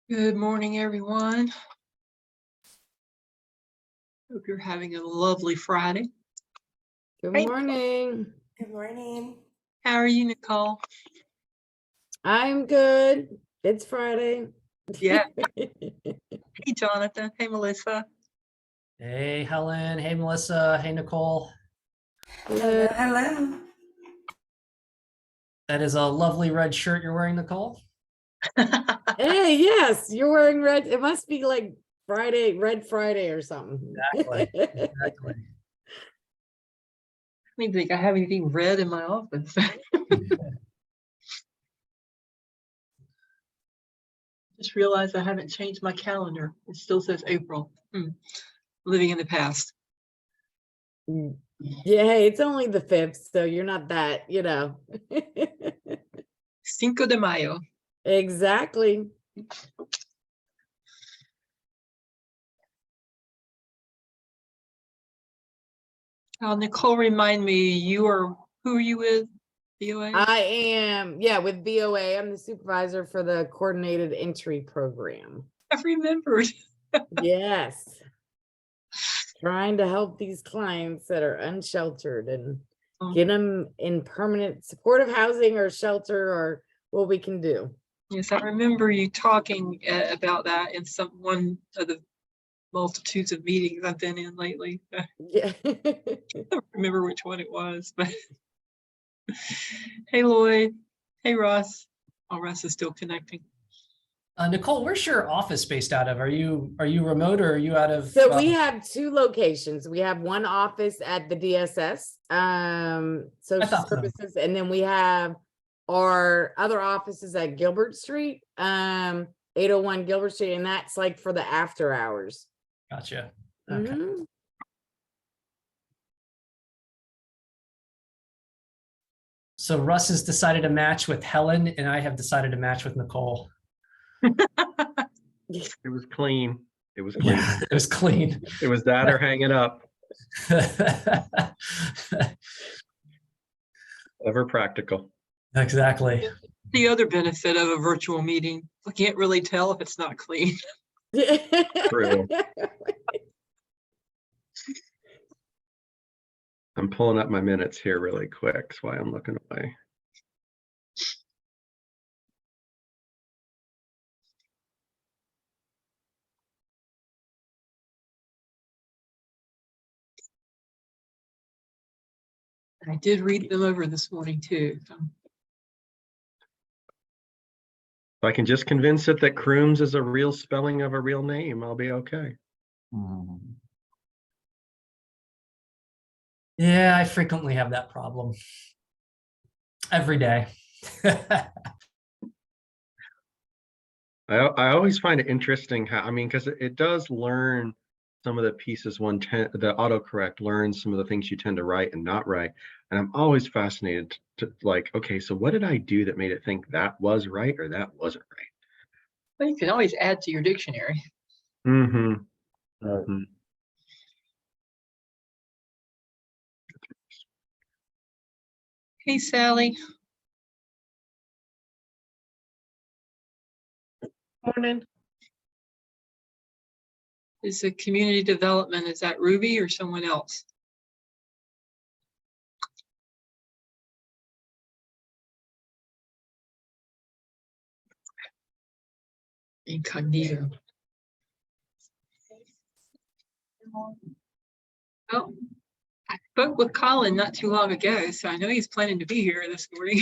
Good morning, everyone. Hope you're having a lovely Friday. Good Hey, morning. Good morning. how are you, Nicole? I'm good. It's Friday. Yeah. Hey, Jonathan. Hey, Melissa. Hey, Helen. Hey, Melissa. Hey, Nicole. Hello, hello. That is a lovely red shirt you're wearing, Nicole. Hey, yes, you're wearing red. It must be like Friday, Red Friday or something. Exactly. Exactly. I don't think I have anything red in my office. Just realized I haven't changed my calendar. It still says April. Living in the past. Yeah, hey, it's only the 5th, so you're not that, Cinco de Mayo. Exactly. Nicole, remind me, who are you with? BOA? I am, with VOA. I'm the supervisor for the coordinated entry program. I've remembered. Yes. Trying to help these clients that are unsheltered and get them in permanent supportive housing or shelter or what we can do. Yes, I remember you talking about that in one of the multitudes of meetings I've been in lately. Yeah. I don't remember which one it was, but hey, Lloyd. Hey, Russ. Oh, Russ is still connecting. Nicole, where's your office based out of? Are you remote or are you out of? So we have 2 locations. We have one office at the DSS, social services, and then we have our other offices at Gilbert Street, 801 Gilbert Street, and that's like for the after hours. Gotcha. Okay. So Russ has decided to match with Helen, and I have decided to match with Nicole. It was clean. It was clean. Yeah, it was clean. It was that or hang it up. Ever practical. Exactly. The other benefit of a virtual meeting, I can't really tell if it's not clean. True. I'm pulling up my minutes here really quick. That's why I'm looking away. I did read them over this morning too. So. If I can just convince it that Crooms is a real spelling of a real name, I'll be okay. Yeah, I frequently have that problem. Every day. I always find it interesting how, because it does learn some of the pieces the autocorrect learns some of the things you tend to write and not write. And I'm always fascinated to okay, so what did I do that made it think that was right or that wasn't right? Well, you can always add to your dictionary. Hey, Sally. Morning. Is the community development, is that Ruby or someone else? Incognito. Oh, I spoke with Colin not too long ago, so I know he's planning to be here this morning.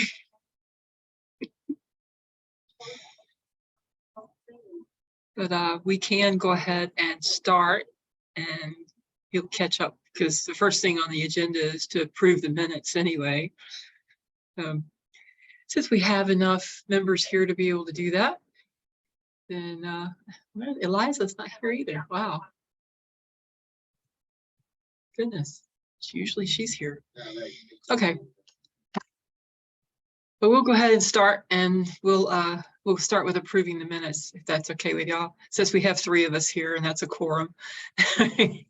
But we can go ahead and start, and he'll catch up because the first thing on the agenda is to approve the minutes anyway. Since we have enough members here to be able to do that, then Eliza's not here either. Wow. Goodness. Usually she's here. Okay. But we'll go ahead and start, and we'll start with approving the minutes, if that's okay with y'all, since we have 3 of us here and that's a quorum. I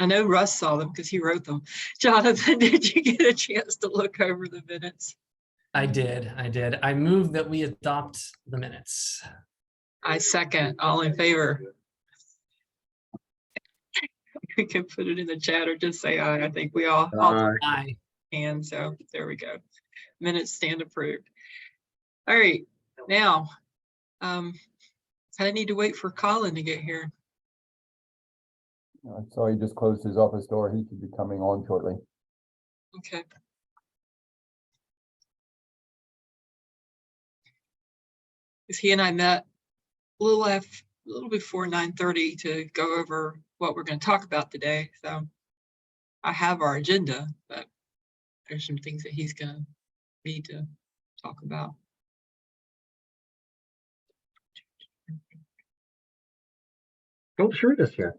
know Russ saw them because he wrote them. Jonathan, did you get a chance to look over the minutes? I did. I move that we adopt the minutes. I second. All in favor? We can put it in the chat or just say aye. I think we all Aye. can. So there we go. Minutes stand approved. All right, now, I need to wait for Colin to get here. I saw he just closed his office door. He should be coming on shortly. Okay. Because he and I met a little before 9:30 to go over what we're going to talk about today. So I have our agenda, but there's some things that he's going to need to talk about. Oh, Sharita's here.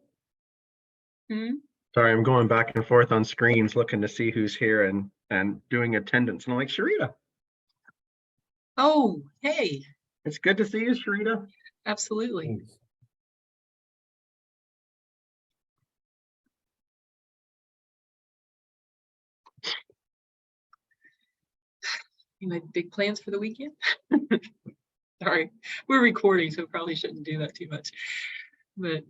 Hmm? Sorry, I'm going back and forth on screens looking to see who's here and doing attendance. And I'm like, Sharita, Oh, hey, it's good to see you, Sharita. absolutely. Thanks. You made big plans for the weekend? Sorry, we're recording, so probably shouldn't do that too much. But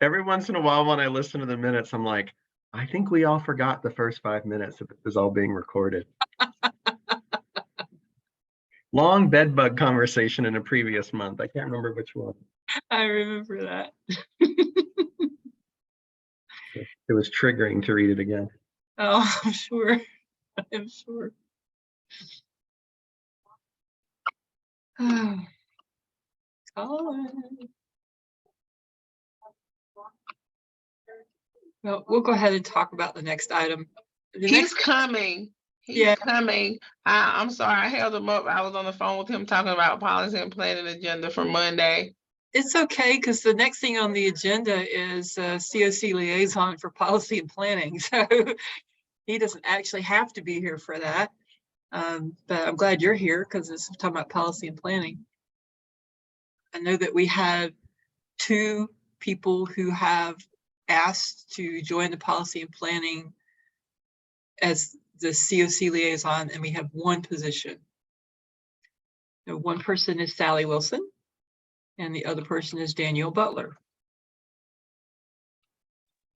Every once in a while when I listen to the minutes, I'm like, I think we all forgot the first 5 minutes if it was all being recorded. Long bed bug conversation in a previous month. I can't remember which one. I remember that. It was triggering to read it again. Oh, I'm sure. I'm sure. Colin. Well, we'll go ahead and talk about the next item. The He's next, coming. He's Yeah. coming. I'm sorry, I held him up. I was on the phone with him talking about policy and planning agenda for Monday. it's okay, because the next thing on the agenda is COC liaison for policy and planning. So he doesn't actually have to be here for that. But I'm glad you're here because it's talking about policy and planning. I know that we have 2 people who have asked to join the policy and planning as the COC liaison, and we have 1 position. So 1 person is Sally Wilson, and the other person is Danielle Butler.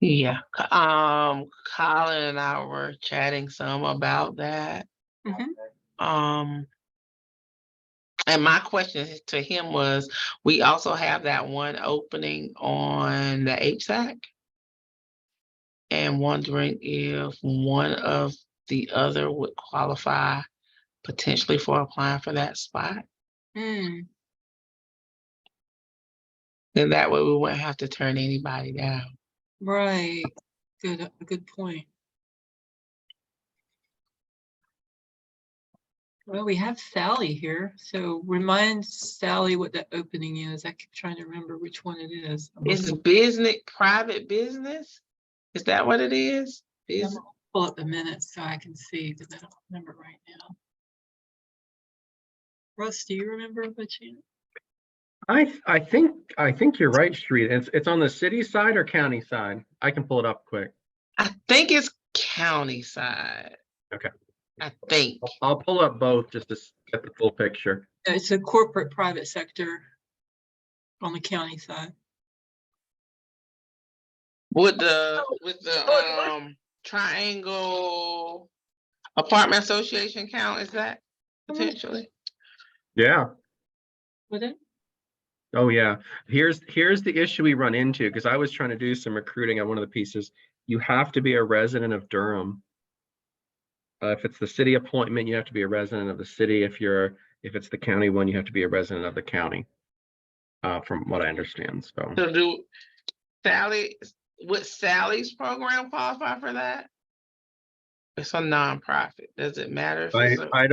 Yeah. Colin and I were chatting some about that. Mhm. And my question to him was, we also have that 1 opening on the HSAC. And wondering if one of the other would qualify potentially for applying for that spot. Hmm. Then that way we wouldn't have to turn anybody down. Right. Good point. Well, we have Sally here, so remind Sally what that opening is. I keep trying to remember which one it is. Is business, private business? Is that what it is? I'm gonna pull up the minutes so I can see, because I don't remember right now. Russ, do you remember by chance? I think you're right, Street. It's on the city side or county side. I can pull it up quick. I think it's county side. Okay. I think. I'll pull up both just to get the full picture. It's a corporate private sector on the county side. With the Triangle Apartment Association count, is that potentially? Yeah. Would it? Oh yeah. Here's the issue we run into, because I was trying to do some recruiting on one of the pieces. You have to be a resident of Durham. If it's the city appointment, you have to be a resident of the city. If it's the county one, you have to be a resident of the county. From what I understand. So Would Sally's program qualify for that? It's a nonprofit. Does it matter if it's I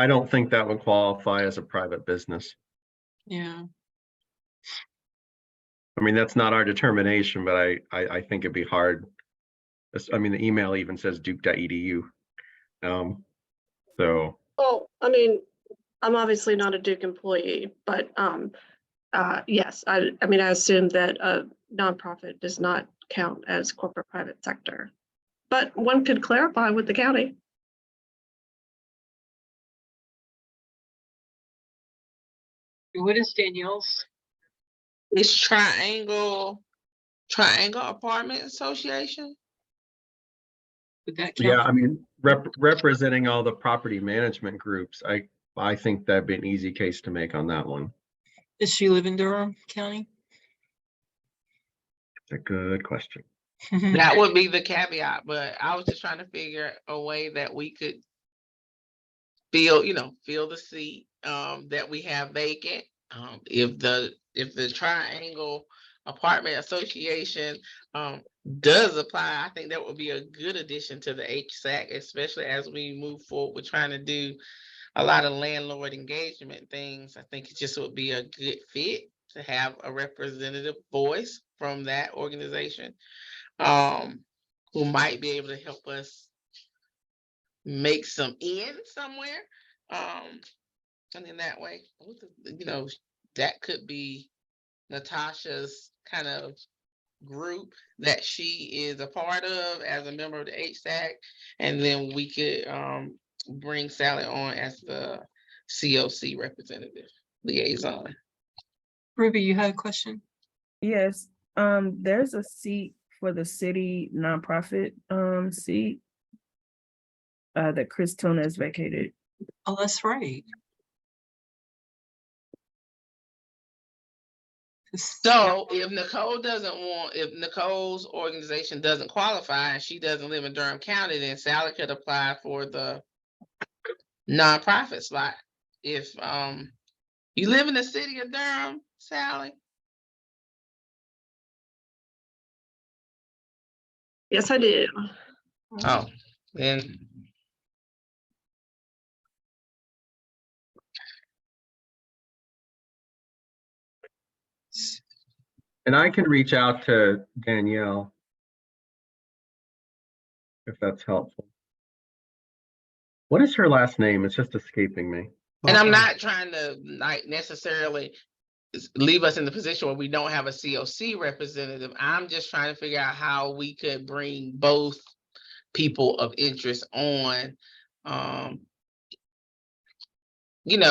don't think that would qualify as a private business. Yeah. I mean, that's not our determination, but I think it'd be hard. I mean, the email even says duke.edu. So. Well, I mean, I'm obviously not a Duke employee, but yes, I mean, I assume that a nonprofit does not count as corporate private sector. But one could clarify with the county. What is Danielle's? It's Triangle Apartment Association. Would that Yeah, count? I mean, representing all the property management groups, I think that'd be an easy case to make on that one. Does she live in Durham County? It's a good question. That would be the caveat, but I was just trying to figure a way that we could fill the seat that we have vacant. If the Triangle Apartment Association does apply, I think that would be a good addition to the HSAC, especially as we move forward with trying to do a lot of landlord engagement things. I think it just would be a good fit to have a representative voice from that organization, who might be able to help us make some in somewhere. And in that way, that could be Natasha's kind of group that she is a part of as a member of the HSAC. And then we could bring Sally on as the COC representative liaison. Ruby, you had a question? Yes, there's a seat for the city nonprofit seat that Chris Tona has vacated. Oh, that's right. So if Nicole's organization doesn't qualify and she doesn't live in Durham County, then Sally could apply for the nonprofit slot. If you live in the city of Durham, Sally? Yes, I do. Oh, then And I can reach out to Danielle if that's helpful. What is her last name? It's just escaping me. and I'm not trying to necessarily leave us in the position where we don't have a COC representative. I'm just trying to figure out how we could bring both people of interest on, in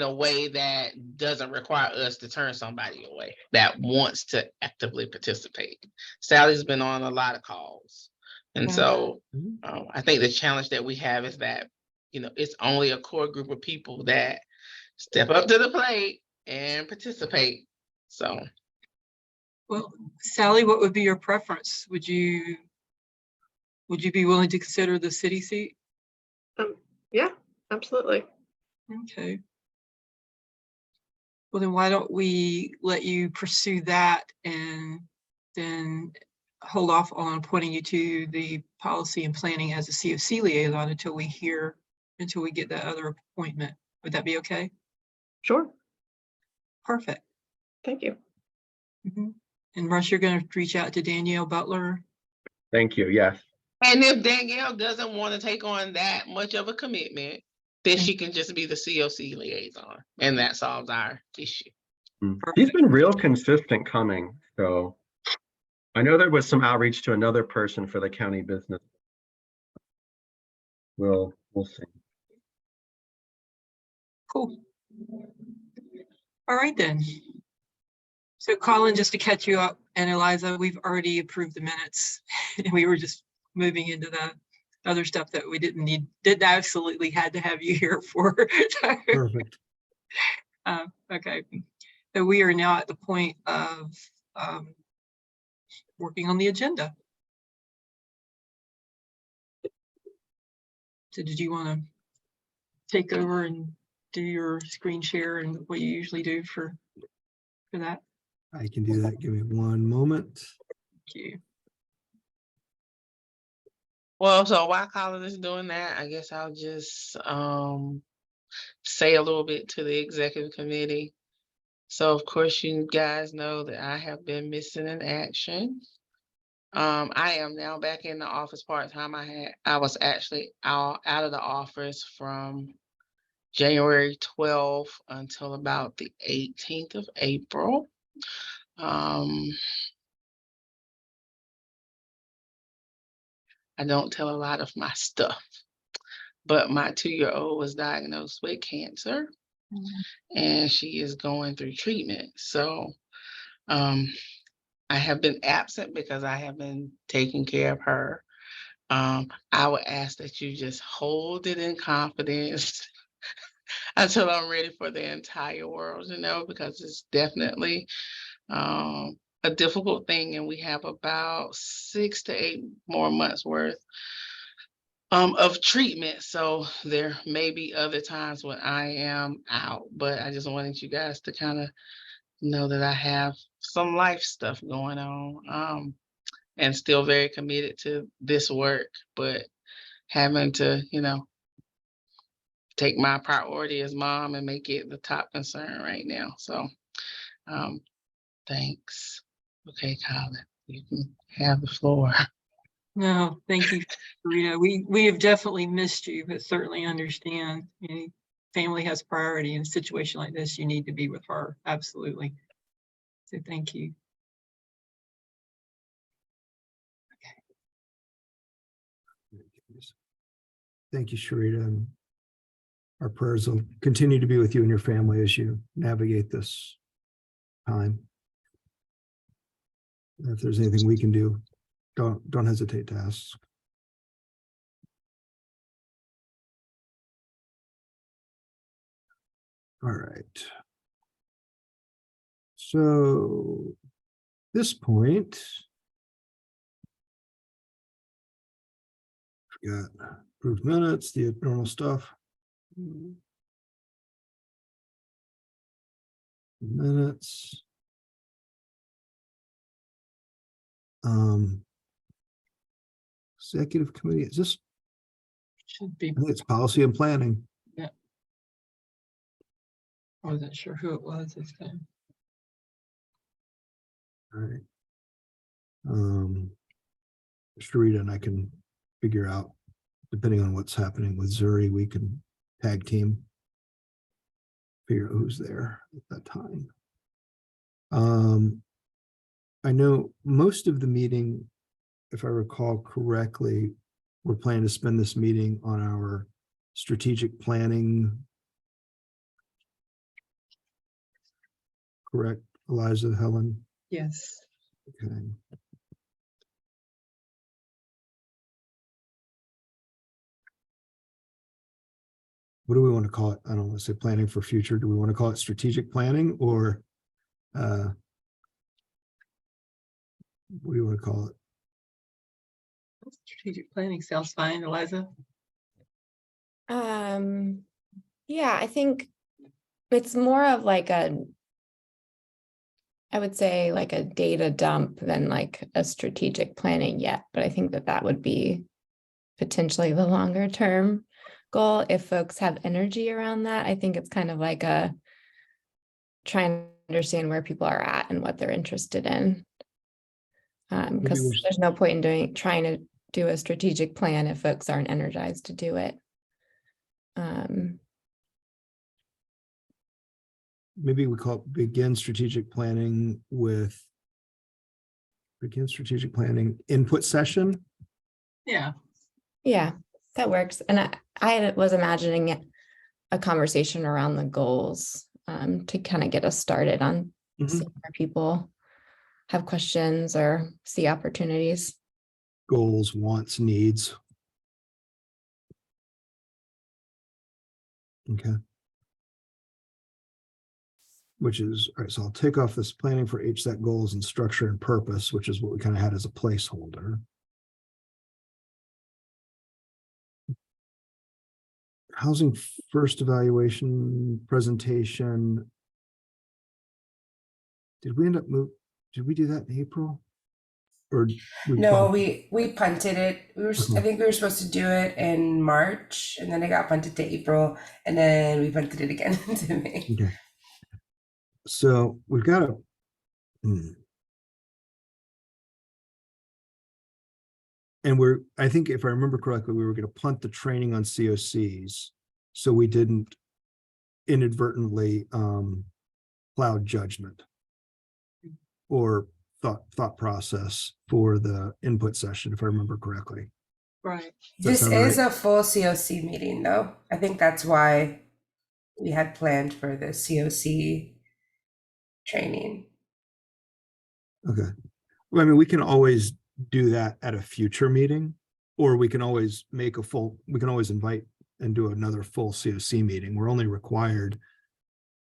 a way that doesn't require us to turn somebody away that wants to actively participate. Sally's been on a lot of calls. And so I think the challenge that we have is that, it's only a core group of people that step up to the plate and participate. So. Well, Sally, what would be your preference? Would you be willing to consider the city seat? Yeah, absolutely. Okay. Well, then why don't we let you pursue that and then hold off on appointing you to the policy and planning as a COC liaison until we get that other appointment. Would that be okay? Sure. Perfect. Thank you. And Russ, you're going to reach out to Danielle Butler? Thank you. Yes. And if Danielle doesn't want to take on that much of a commitment, then she can just be the COC liaison, and that solves our issue. She's been real consistent coming. So I know there was some outreach to another person for the county business. We'll see. Cool. All right then. So Colin, just to catch you up, and Eliza, we've already approved the minutes. We were just moving into the other stuff that we didn't absolutely had to have you here for. Perfect. Okay. So we are now at the point of working on the agenda. So did you want to take over and do your screen share and what you usually do for that? I can do that. Give me one moment. Thank you. Well, so while Colin is doing that, I guess I'll just say a little bit to the executive committee. So of course, you guys know that I have been missing in action. I am now back in the office part-time. I was actually out of the office from January 12th until about the 18th of April. I don't tell a lot of my stuff, but my 2-year-old was diagnosed with cancer. and she is going through treatment. So I have been absent because I have been taking care of her. I would ask that you just hold it in confidence until I'm ready for the entire world to know, because it's definitely a difficult thing, and we have about 6 to 8 more months worth of treatment. So there may be other times when I am out, but I just wanted you guys to kind of know that I have some life stuff going on, and still very committed to this work, but having to, take my priority as mom and make it the top concern right now. So, thanks. Okay, Colin, you can have the floor. No, thank you, Rita. We have definitely missed you, but certainly understand, family has priority. In a situation like this, you need to be with her. Absolutely. So thank you. Thank you, Sharita. And our prayers will continue to be with you and your family as you navigate this time. If there's anything we can do, don't hesitate to ask. All right. So at this point, forgot approved minutes, the normal stuff. Minutes. Executive committee, is this? Should be. I think it's policy and planning. Yeah. I wasn't sure who it was this time. All right. Sharita and I can figure out, depending on what's happening with Zuri, we can tag team. Figure out who's there at that time. I know most of the meeting, if I recall correctly, we're planning to spend this meeting on our strategic planning. Correct, Eliza, Helen? Yes. Okay. What do we want to call it? I don't want to say planning for future. Do we want to call it strategic planning, or what do you want to call it? Strategic planning sounds fine, Eliza. Yeah, I think it's more of like I would say like a data dump than like a strategic planning yet, but I think that would be potentially the longer term goal if folks have energy around that. I think it's kind of like a trying to understand where people are at and what they're interested in. Because there's no point in trying to do a strategic plan if folks aren't energized to do it. Maybe we call it begin strategic planning input session. Yeah. Yeah, that works. And I was imagining a conversation around the goals to kind of get us started on seeing where people have questions or see opportunities. Goals, wants, needs. Okay. Which is, all right, so I'll take off this planning for HSAC goals and structure and purpose, which is what we kind of had as a placeholder. Housing first evaluation presentation. Did we do that in April? Or No, we punted it. I think we were supposed to do it in March, and then it got punted to April, and then we punted it again to May. Okay. So we've got a and I think if I remember correctly, we were going to punt the training on COCs, so we didn't inadvertently cloud judgment or thought process for the input session, if I remember correctly. Right. This is a full COC meeting, though. I think that's why we had planned for the COC training. Okay. Well, I mean, we can always do that at a future meeting, or we can always we can always invite and do another full COC meeting.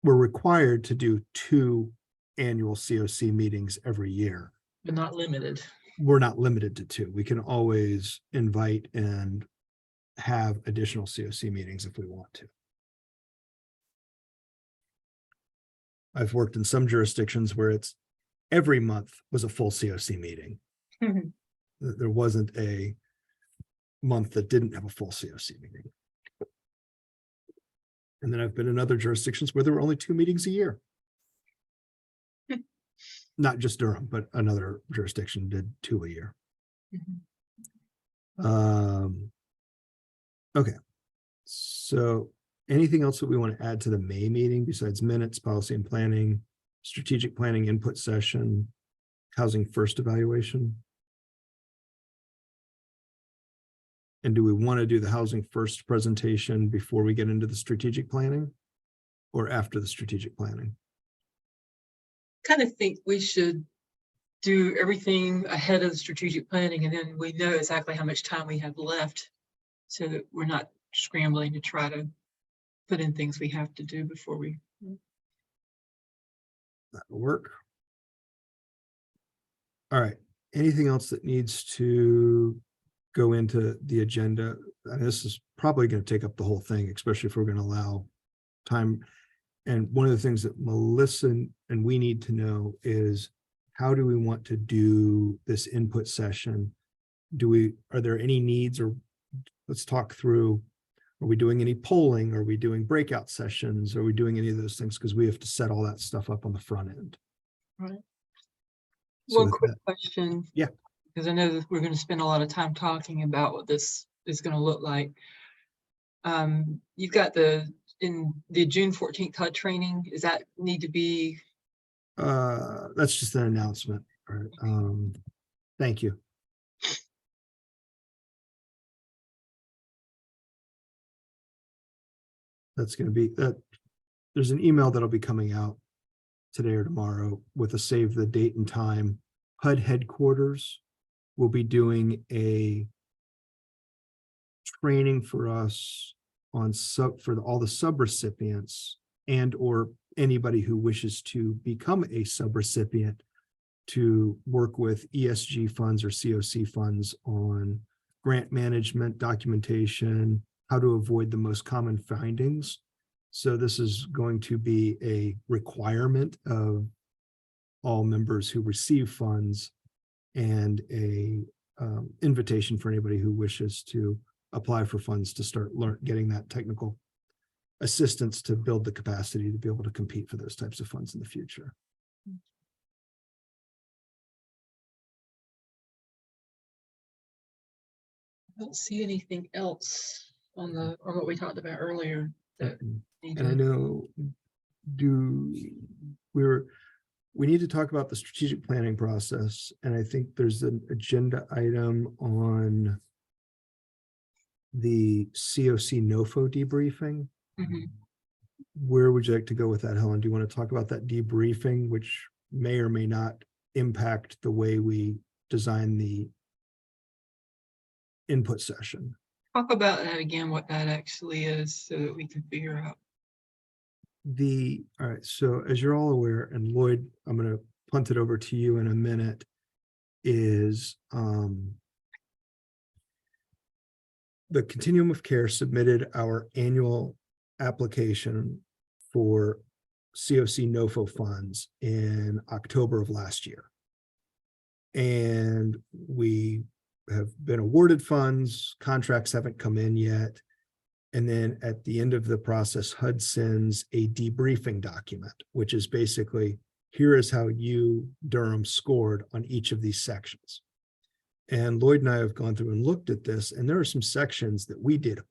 We're required to do 2 annual COC meetings every year. But not limited. We're not limited to 2. We can always invite and have additional COC meetings if we want to. I've worked in some jurisdictions where it's every month was a full COC meeting. There wasn't a month that didn't have a full COC meeting. And then I've been in other jurisdictions where there were only 2 meetings a year. Not just Durham, but another jurisdiction did 2 a year. Okay. So anything else that we want to add to the May meeting besides minutes, policy and planning, strategic planning input session, housing first evaluation? And do we want to do the housing first presentation before we get into the strategic planning or after the strategic planning? Kind of think we should do everything ahead of the strategic planning, and then we know exactly how much time we have left so that we're not scrambling to try to put in things we have to do before we. That'll work. All right. Anything else that needs to go into the agenda? And this is probably going to take up the whole thing, especially if we're going to allow time. And one of the things that Melissa and we need to know is, how do we want to do this input session? Are there any needs, or let's talk through, are we doing any polling? Are we doing breakout sessions? Are we doing any of those things? Because we have to set all that stuff up on the front end. Right. So One with quick that- question. Yeah. Because I know that we're going to spend a lot of time talking about what this is going to look like. You've got in the June 14th HUD training. Does that need to be? That's just an announcement. All right. Thank you. That's going to be that. There's an email that'll be coming out today or tomorrow with a save the date and time. HUD headquarters will be doing a training for us on for all the subrecipients and or anybody who wishes to become a subrecipient to work with ESG funds or COC funds on grant management, documentation, how to avoid the most common findings. So this is going to be a requirement of all members who receive funds, and a invitation for anybody who wishes to apply for funds to start getting that technical assistance to build the capacity to be able to compete for those types of funds in the future. I don't see anything else on what we talked about earlier. That And I know we need to talk about the strategic planning process, and I think there's an agenda item on the COC NOFO debriefing. Where would you like to go with that, Helen? Do you want to talk about that debriefing, which may or may not impact the way we design the input session? Talk about that again, what that actually is, so that we can figure out. All right, so as you're all aware, and Lloyd, I'm going to punt it over to you in a minute, is the Continuum of Care submitted our annual application for COC NOFO funds in October of last year. And we have been awarded funds, contracts haven't come in yet. And then at the end of the process, HUD sends a debriefing document, which is basically, here is how you, Durham, scored on each of these sections. And Lloyd and I have gone through and looked at this, and there are some sections that we did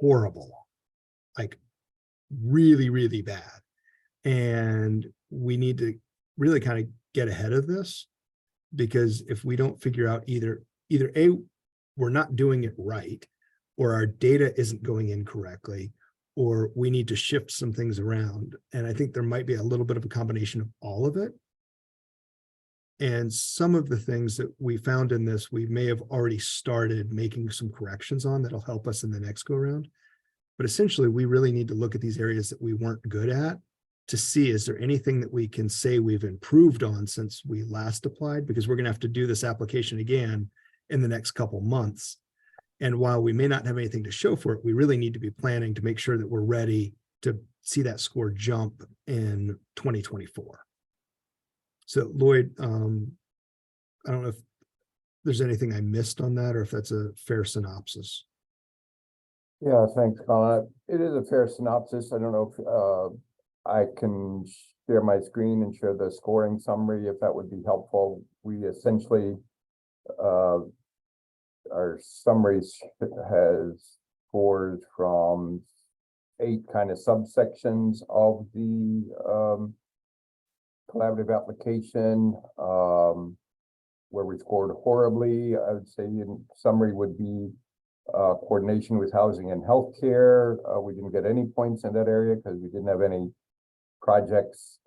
horrible, like really, really bad. And we need to really kind of get ahead of this, because if we don't figure out either A, we're not doing it right, or our data isn't going in correctly, or we need to shift some things around. And I think there might be a little bit of a combination of all of it. And some of the things that we found in this, we may have already started making some corrections on that'll help us in the next go around. But essentially, we really need to look at these areas that we weren't good at to see, is there anything that we can say we've improved on since we last applied? Because we're going to have to do this application again in the next couple months. And while we may not have anything to show for it, we really need to be planning to make sure that we're ready to see that score jump in 2024. So Lloyd, I don't know if there's anything I missed on that or if that's a fair synopsis. Yeah, thanks, Colin. It is a fair synopsis. I don't know if I can share my screen and share the scoring summary, if that would be helpful. We essentially, our summaries has scores from 8 kind of subsections of the collaborative application, where we scored horribly. I would say in summary would be coordination with housing and healthcare. We didn't get any points in that area because we didn't have any projects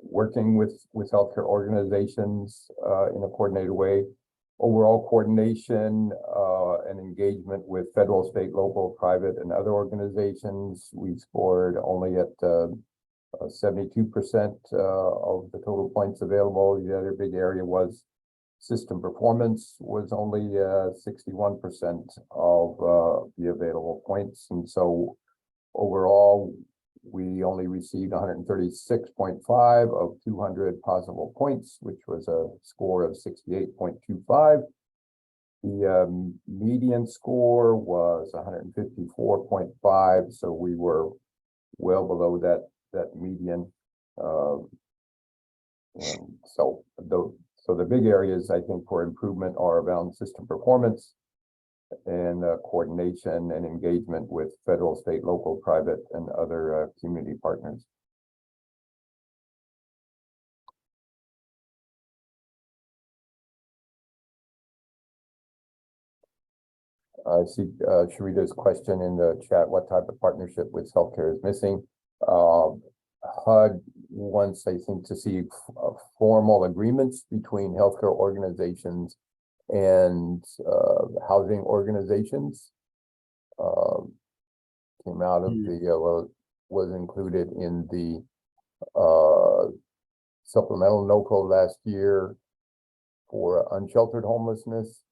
working with healthcare organizations in a coordinated way. Overall coordination and engagement with federal, state, local, private, and other organizations, we scored only at 72% of the total points available. The other big area was system performance, was only 61% of the available points. And so overall, we only received 136.5 of 200 possible points, which was a score of 68.25. The median score was 154.5, so we were well below that median. And so the big areas I think for improvement are around system performance and coordination and engagement with federal, state, local, private, and other community partners. I see Sharita's question in the chat, what type of partnership with healthcare is missing? HUD wants, I think, to see formal agreements between healthcare organizations and housing organizations. Came out of the, was included in the supplemental NOCO last year for unsheltered homelessness,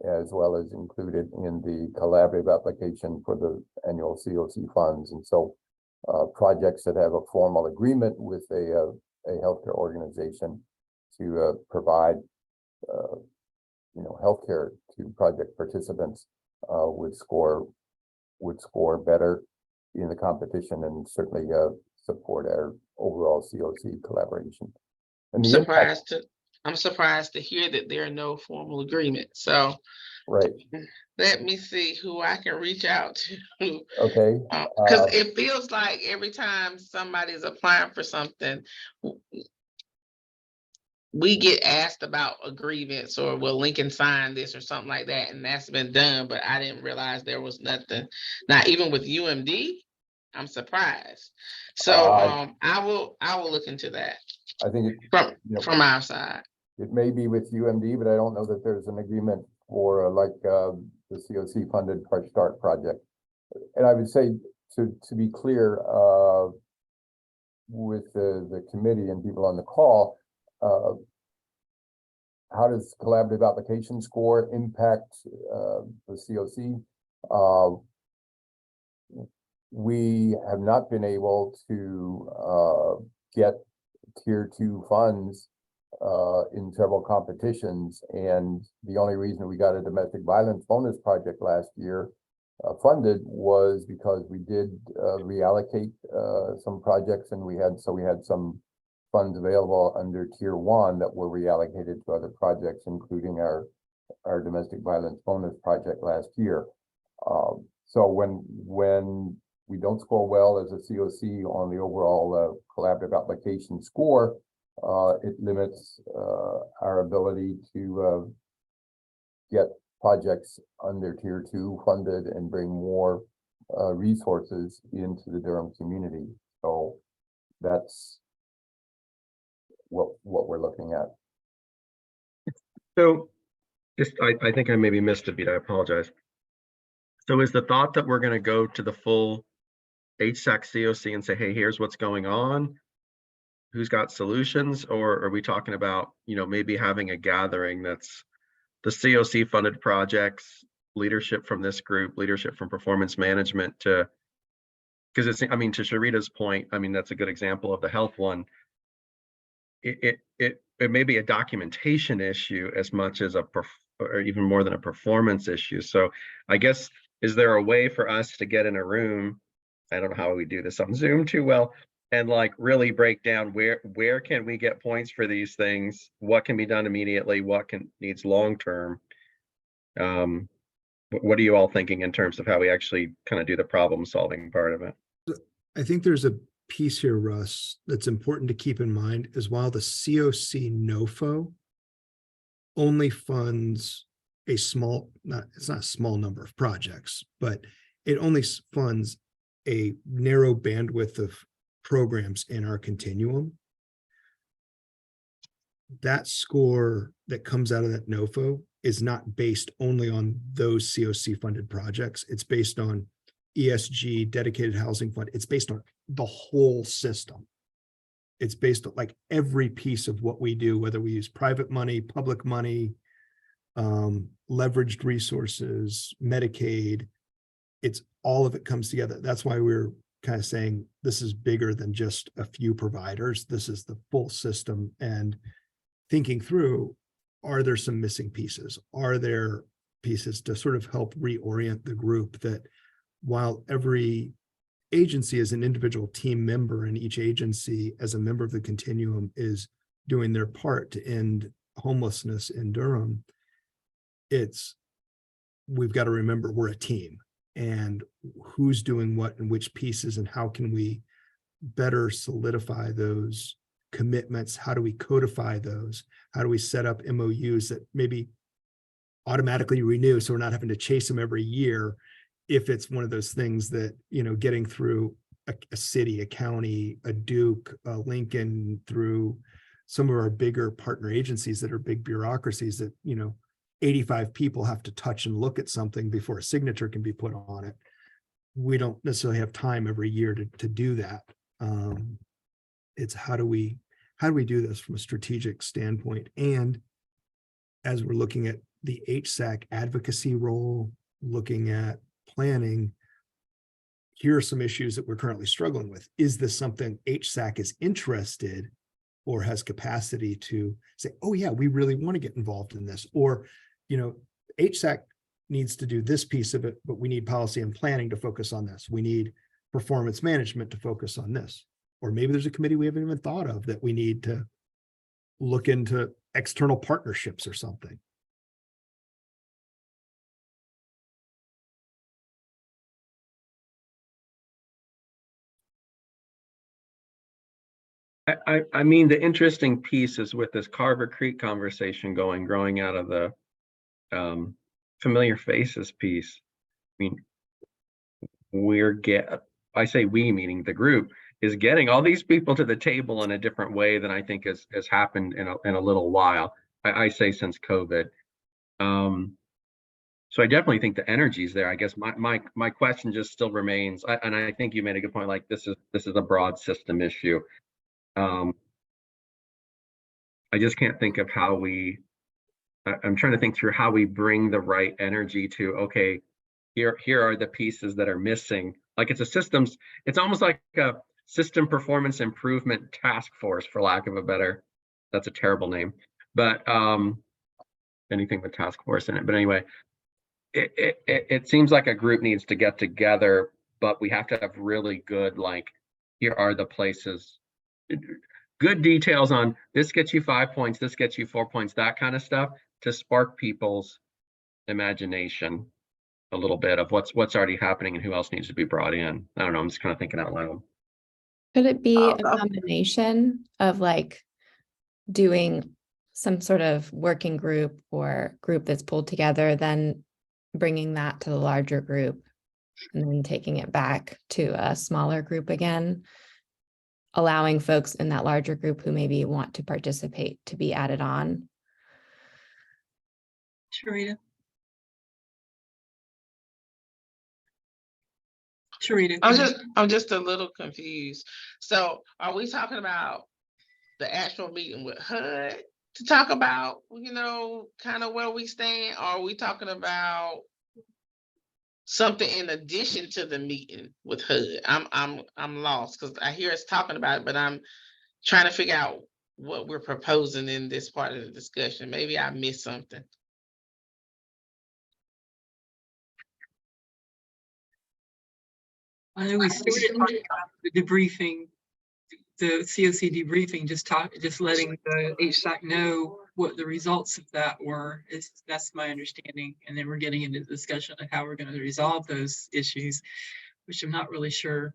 as well as included in the collaborative application for the annual COC funds. And so projects that have a formal agreement with a healthcare organization to provide healthcare to project participants would score better in the competition and certainly support our overall COC collaboration. And I'm surprised to hear that there are no formal agreements. So right. Let me see who I can reach out to. Okay. Because it feels like every time somebody's applying for something, we get asked about agreements or will Lincoln sign this or something like that, and that's been done, but I didn't realize there was nothing. Not even with UMD, I'm surprised. So I will look into that. I think from our side. It may be with UMD, but I don't know that there's an agreement for the COC funded Fresh Start project. And I would say to be clear with the committee and people on the call, how does collaborative application score impact the COC? We have not been able to get tier 2 funds in several competitions, and the only reason we got a domestic violence bonus project last year funded was because we did reallocate some projects, and we had some funds available under tier 1 that were reallocated to other projects, including our domestic violence bonus project last year. So when we don't score well as a COC on the overall collaborative application score, it limits our ability to get projects under tier 2 funded and bring more resources into the Durham community. So that's what we're looking at. So just, I think I maybe missed a beat. I apologize. So is the thought that we're going to go to the full HSAC COC and say, hey, here's what's going on? Who's got solutions? Or are we talking about, maybe having a gathering that's the COC funded projects, leadership from this group, leadership from performance management to, because it's, to Sharita's point, that's a good example of the health one. It may be a documentation issue as much as or even more than a performance issue. So I guess, is there a way for us to get in a room? I don't know how we do this on Zoom too well, and really break down where can we get points for these things? What can be done immediately? What needs long-term? What are you all thinking in terms of how we actually kind of do the problem solving part of it? I think there's a piece here, Russ, that's important to keep in mind is while the COC NOFO only funds it's not a small number of projects, but it only funds a narrow bandwidth of programs in our continuum. That score that comes out of that NOFO is not based only on those COC funded projects. It's based on ESG, dedicated housing fund. It's based on the whole system. It's based on every piece of what we do, whether we use private money, public money, leveraged resources, Medicaid. It's all of it comes together. That's why we're kind of saying this is bigger than just a few providers. This is the full system, and thinking through, are there some missing pieces? Are there pieces to sort of help reorient the group that while every agency as an individual team member and each agency as a member of the continuum is doing their part to end homelessness in Durham, we've got to remember we're a team, and who's doing what and which pieces, and how can we better solidify those commitments? How do we codify those? How do we set up MOUs that maybe automatically renew so we're not having to chase them every year? If it's one of those things that, getting through a city, a county, a Duke, a Lincoln, through some of our bigger partner agencies that are big bureaucracies that, 85 people have to touch and look at something before a signature can be put on it. We don't necessarily have time every year to do that. It's how do we do this from a strategic standpoint? And as we're looking at the HSAC advocacy role, looking at planning, here are some issues that we're currently struggling with. Is this something HSAC is interested or has capacity to say, oh yeah, we really want to get involved in this? Or, HSAC needs to do this piece of it, but we need policy and planning to focus on this. We need performance management to focus on this. Or maybe there's a committee we haven't even thought of that we need to look into external partnerships or something. The interesting piece is with this Carver Creek conversation growing out of the familiar faces piece. I say we, meaning the group, is getting all these people to the table in a different way than I think has happened in a little while. I say since COVID. So I definitely think the energy is there. I guess my question just still remains, and I think you made a good point. This is a broad system issue. I just can't think of how I'm trying to think through how we bring the right energy to, okay, here are the pieces that are missing. It's almost like a system performance improvement task force, for lack of a better, that's a terrible name, but anything with task force in it. But anyway, it seems like a group needs to get together, but we have to have really good, here are the places, good details on this gets you 5 points, this gets you 4 points, that kind of stuff, to spark people's imagination a little bit of what's already happening and who else needs to be brought in. I don't know, I'm just kind of thinking out loud. Could it be a combination of doing some sort of working group or group that's pulled together, then bringing that to the larger group and then taking it back to a smaller group again, allowing folks in that larger group who maybe want to participate to be added on. Sharita. Sharita. I'm just a little confused. So are we talking about the actual meeting with HUD to talk about, kind of where we stand? Or are we talking about something in addition to the meeting with HUD? I'm lost because I hear us talking about it, but I'm trying to figure out what we're proposing in this part of the discussion. Maybe I missed something. I know we started talking about the debriefing, the COC debriefing, just letting the HSAC know what the results of that were. That's my understanding. And then we're getting into the discussion of how we're going to resolve those issues, which I'm not really sure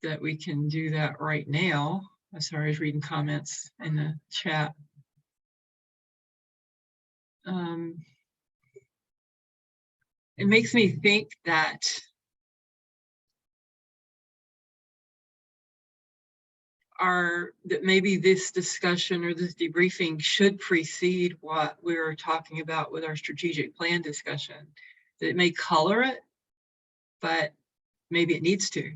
that we can do that right now. I'm sorry, I was reading comments in the chat. It makes me think that that maybe this discussion or this debriefing should precede what we were talking about with our strategic plan discussion. That it may color it, but maybe it needs to.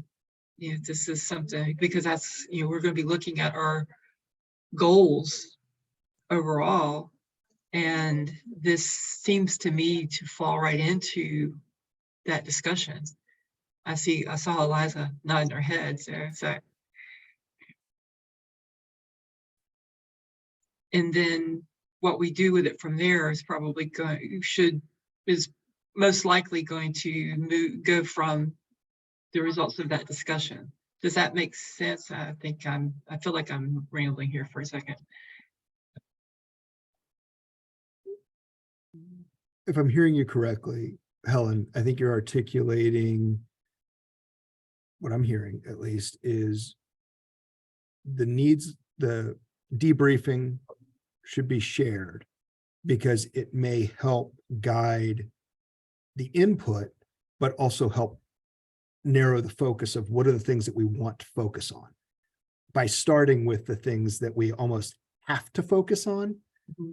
This is something, because that's, we're going to be looking at our goals overall. And this seems to me to fall right into that discussion. I saw Eliza nodding her head, so. And then what we do with it from there is probably is most likely going to go from the results of that discussion. Does that make sense? I feel like I'm rambling here for a second. If I'm hearing you correctly, Helen, I think you're articulating what I'm hearing, at least, is the debriefing should be shared because it may help guide the input, but also help narrow the focus of what are the things that we want to focus on by starting with the things that we almost have to focus on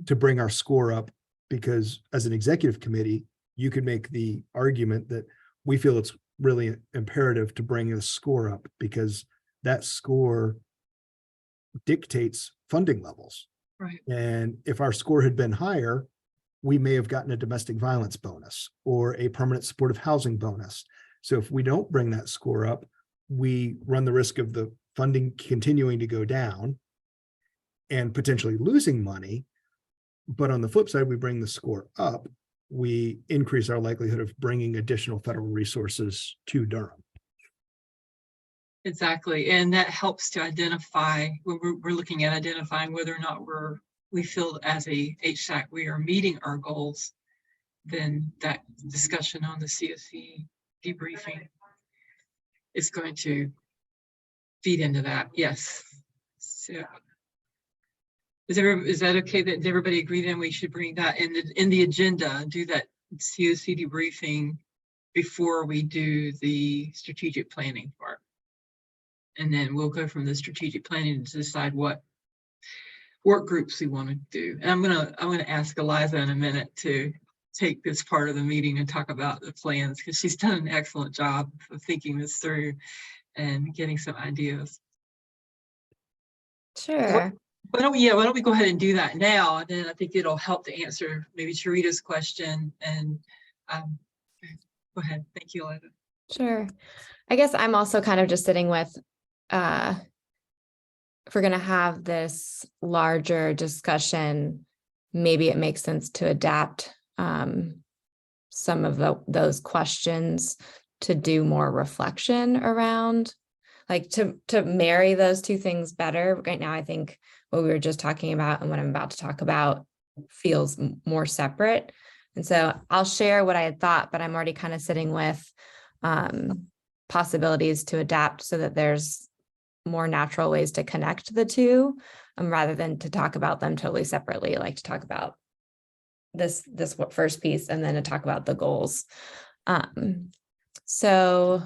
to bring our score up. Because as an executive committee, you could make the argument that we feel it's really imperative to bring a score up because that score dictates funding levels. Right. And if our score had been higher, we may have gotten a domestic violence bonus or a permanent supportive housing bonus. So if we don't bring that score up, we run the risk of the funding continuing to go down and potentially losing money. But on the flip side, we bring the score up, we increase our likelihood of bringing additional federal resources to Durham. Exactly, and that helps to identify, when we're looking at identifying whether or not we feel as a HSAC we are meeting our goals, then that discussion on the CSC debriefing is going to feed into that. Yes. So is that okay? Does everybody agree then we should bring that in the agenda, do that COC debriefing before we do the strategic planning part? And then we'll go from the strategic planning to decide what work groups we want to do. And I'm gonna ask Eliza in a minute to take this part of the meeting and talk about the plans because she's done an excellent job of thinking this through and getting some ideas. Sure. Why don't we go ahead and do that now? And then I think it'll help to answer maybe Sharita's question. And go ahead. Thank you, Eliza. Sure. I guess I'm also kind of just sitting with, if we're going to have this larger discussion, maybe it makes sense to adapt some of those questions to do more reflection around, like to marry those two things better. Right now, I think what we were just talking about and what I'm about to talk about feels more separate. And so I'll share what I had thought, but I'm already kind of sitting with possibilities to adapt so that there's more natural ways to connect the two, rather than to talk about them totally separately, like to talk about this first piece and then to talk about the goals. So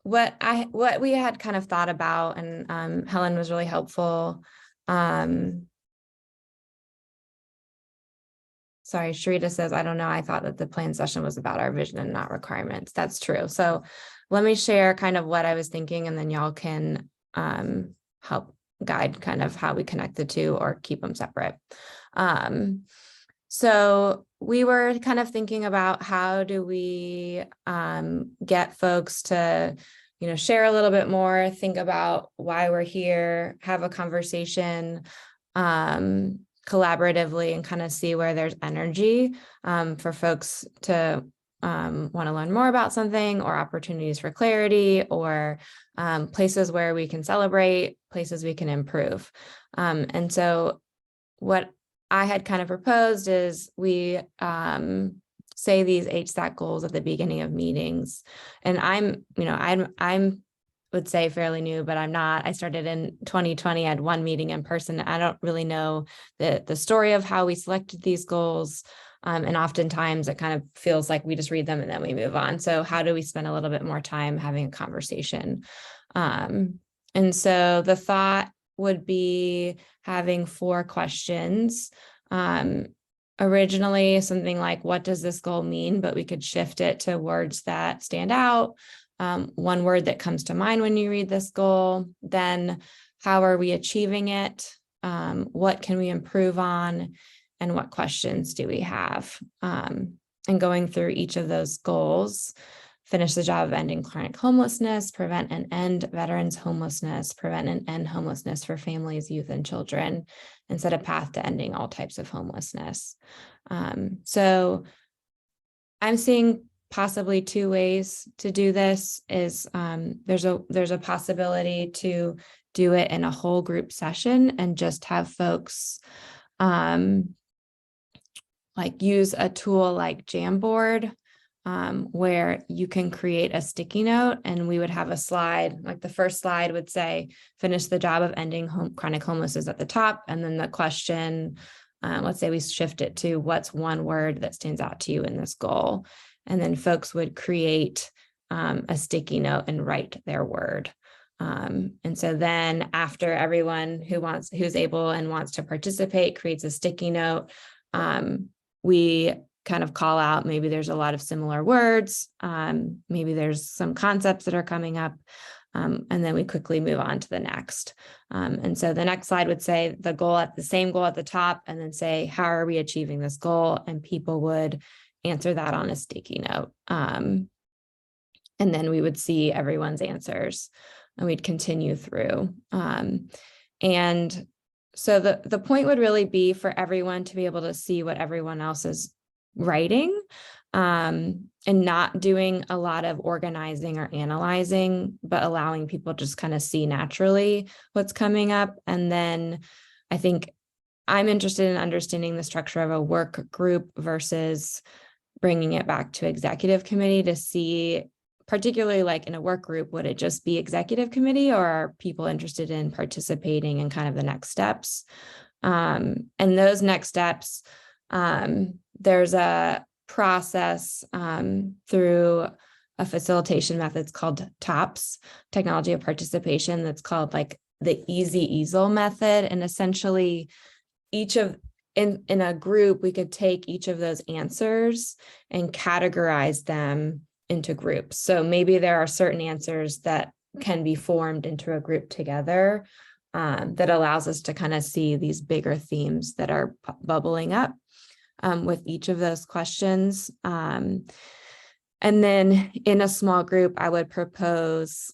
what we had kind of thought about, and Helen was really helpful. Sorry, Sharita says, I don't know, I thought that the plan session was about our vision and not requirements. That's true. So let me share kind of what I was thinking, and then y'all can help guide kind of how we connect the two or keep them separate. So we were kind of thinking about how do we get folks to, share a little bit more, think about why we're here, have a conversation collaboratively, and kind of see where there's energy for folks to want to learn more about something, or opportunities for clarity, or places where we can celebrate, places we can improve. And so what I had kind of proposed is we say these HSAC goals at the beginning of meetings. And I'm would say fairly new, but I'm not. I started in 2020. I had one meeting in person. I don't really know the story of how we selected these goals. And oftentimes it kind of feels like we just read them and then we move on. So how do we spend a little bit more time having a conversation? And so the thought would be having 4 questions. Originally something like, what does this goal mean? But we could shift it to words that stand out. One word that comes to mind when you read this goal. Then how are we achieving it? What can we improve on? And what questions do we have? And going through each of those goals: finish the job of ending chronic homelessness, prevent and end veterans homelessness, prevent and end homelessness for families, youth, and children, and set a path to ending all types of homelessness. So I'm seeing possibly 2 ways to do this. Is there's a possibility to do it in a whole group session and just have folks like use a tool like Jamboard, where you can create a sticky note, and we would have a slide, like the first slide would say, finish the job of ending chronic homelessness at the top. And then the question, let's say we shift it to, what's one word that stands out to you in this goal? And then folks would create a sticky note and write their word. And so then after everyone who's able and wants to participate creates a sticky note, we kind of call out, maybe there's a lot of similar words, maybe there's some concepts that are coming up, and then we quickly move on to the next. And so the next slide would say the same goal at the top, and then say, how are we achieving this goal? And people would answer that on a sticky note. And then we would see everyone's answers, and we'd continue through. And so the point would really be for everyone to be able to see what everyone else is writing, and not doing a lot of organizing or analyzing, but allowing people just kind of see naturally what's coming up. And then I think I'm interested in understanding the structure of a work group versus bringing it back to executive committee to see, particularly like in a work group, would it just be executive committee, or are people interested in participating in kind of the next steps? And those next steps, there's a process through a facilitation method called TOPS, Technology of Participation, that's called like the Easy Easel method. And essentially in a group, we could take each of those answers and categorize them into groups. So maybe there are certain answers that can be formed into a group together, that allows us to kind of see these bigger themes that are bubbling up with each of those questions. And then in a small group, I would propose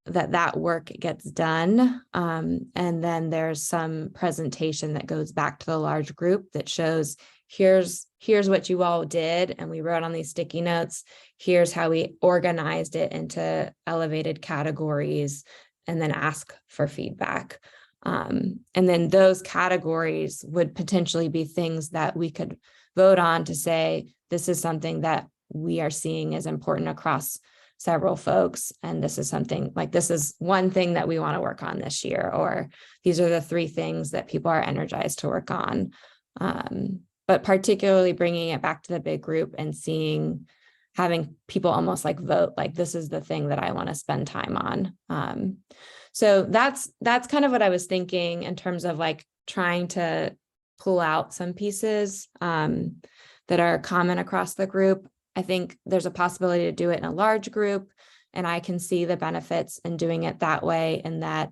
that work gets done. And then there's some presentation that goes back to the large group that shows, here's what you all did, and we wrote on these sticky notes. Here's how we organized it into elevated categories, and then ask for feedback. And then those categories would potentially be things that we could vote on to say, this is something that we are seeing as important across several folks, and this is something like, this is one thing that we want to work on this year, or these are the 3 things that people are energized to work on. But particularly bringing it back to the big group and having people almost like vote, like, this is the thing that I want to spend time on. So that's kind of what I was thinking in terms of like trying to pull out some pieces that are common across the group. I think there's a possibility to do it in a large group, and I can see the benefits in doing it that way, and that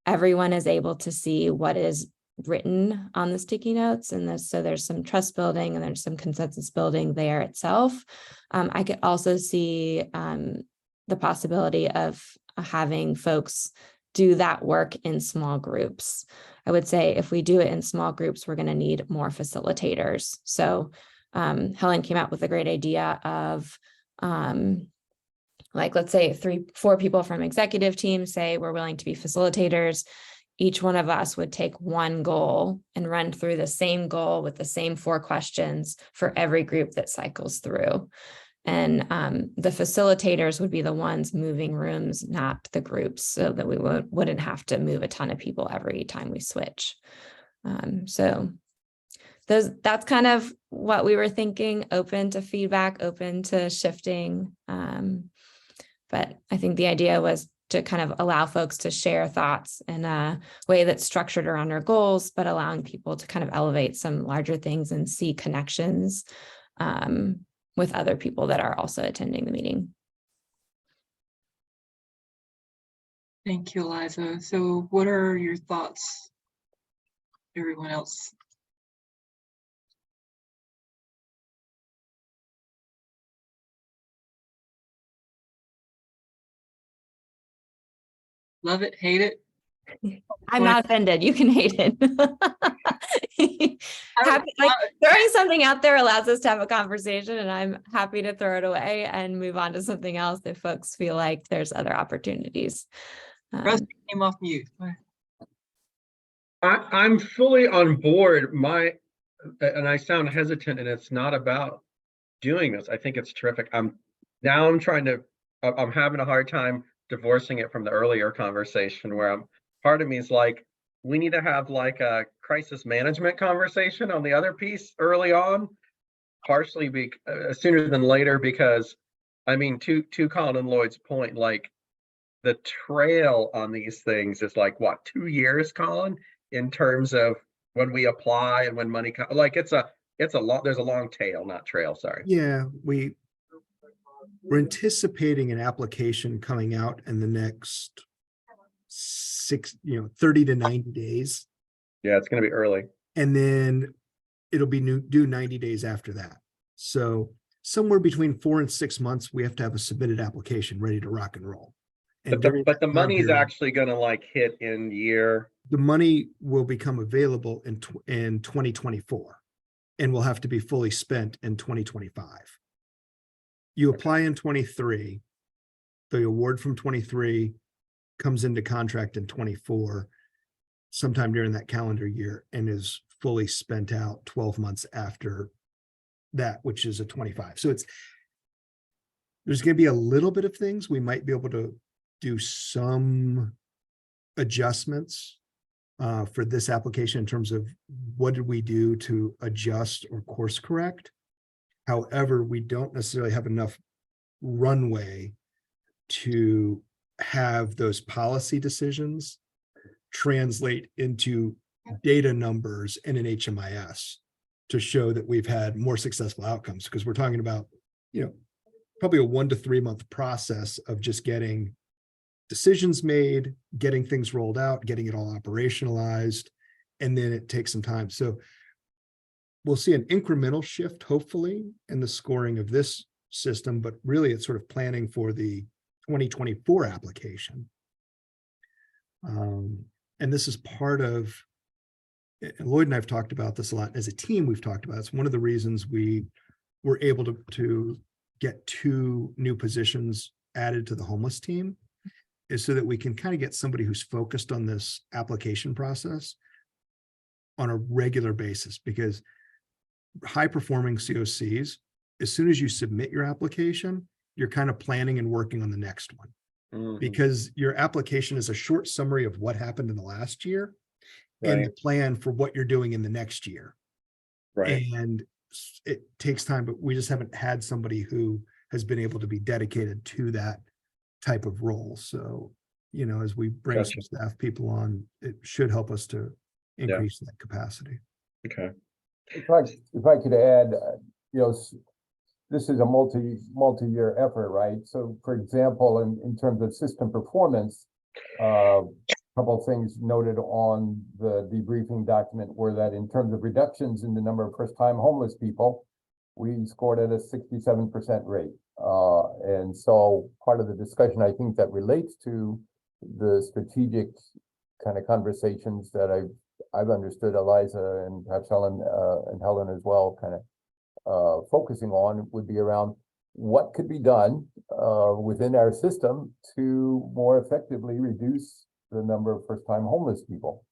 everyone is able to see what is written on the sticky notes. And so there's some trust building and there's some consensus building there itself. I could also see the possibility of having folks do that work in small groups. I would say if we do it in small groups, we're going to need more facilitators. So Helen came out with a great idea of like, let's say 3-4 people from executive team say we're willing to be facilitators. Each one of us would take one goal and run through the same goal with the same 4 questions for every group that cycles through. And the facilitators would be the ones moving rooms, not the groups, so that we wouldn't have to move a ton of people every time we switch. So that's kind of what we were thinking, open to feedback, open to shifting. But I think the idea was to kind of allow folks to share thoughts in a way that's structured around our goals, but allowing people to kind of elevate some larger things and see connections with other people that are also attending the meeting. Thank you, Eliza. So what are your thoughts, everyone else? Love it, hate it? I'm not offended. You can hate it. Throwing something out there allows us to have a conversation, and I'm happy to throw it away and move on to something else if folks feel like there's other opportunities. Rusty came off mute. I'm fully on board. And I sound hesitant, and it's not about doing this. I think it's terrific. I'm having a hard time divorcing it from the earlier conversation where part of me is like, we need to have like a crisis management conversation on the other piece early on, partially sooner than later, because I mean, to Colin and Lloyd's point, like the trail on these things is like what, 2 years, Colin, in terms of when we apply and when money comes. Like there's a long tail, not trail. Sorry. Yeah, we're anticipating an application coming out in the next 30 to 90 days. Yeah, it's going to be early. And then it'll be due 90 days after that. So somewhere between 4 and 6 months, we have to have a submitted application ready to rock and roll. And but the money is actually going to like hit in year. The money will become available in 2024 and will have to be fully spent in 2025. You apply in 23, the award from 23 comes into contract in 24, sometime during that calendar year, and is fully spent out 12 months after that, which is a 25. So there's going to be a little bit of things. We might be able to do some adjustments for this application in terms of what did we do to adjust or course correct. However, we don't necessarily have enough runway to have those policy decisions translate into data numbers in an HMIS to show that we've had more successful outcomes, because we're talking about, probably a 1 to 3 month process of just getting decisions made, getting things rolled out, getting it all operationalized, and then it takes some time. So we'll see an incremental shift, hopefully, in the scoring of this system, but really it's sort of planning for the 2024 application. And this is part of, and Lloyd and I have talked about this a lot as a team. We've talked about it's one of the reasons we were able to get 2 new positions added to the homeless team, is so that we can kind of get somebody who's focused on this application process on a regular basis. Because high performing COCs, as soon as you submit your application, you're kind of planning and working on the next one. Mhm. Because your application is a short summary of what happened in the last year and the Right, plan for what you're doing in the next year. right. And it takes time, but we just haven't had somebody who has been able to be dedicated to that type of role. So, you know, as we bring Gotcha. some staff people on, it should help us to increase that capacity. Okay. If I could add, you know, this is a multi-year effort, right? So for example, in terms of system performance, a couple of things noted on the debriefing document were that in terms of reductions in the number of first-time homeless people, we scored at a 67% rate. And so part of the discussion, I think, that relates to the strategic kind of conversations that I've understood Eliza and perhaps Helen and Helen as well kind of focusing on would be around what could be done within our system to more effectively reduce the number of first-time homeless people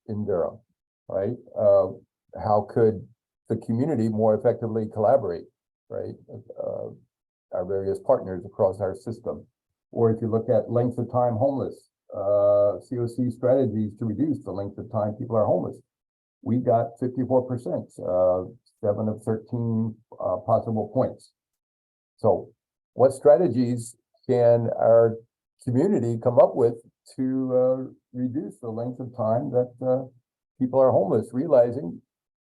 in Durham, right? How could the community more effectively collaborate, right? Our various partners across our system. Or if you look at length of time homeless, COC strategies to reduce the length of time people are homeless. We got 54%, 7 of 13 possible points. So what strategies can our community come up with to reduce the length of time that people are homeless, realizing,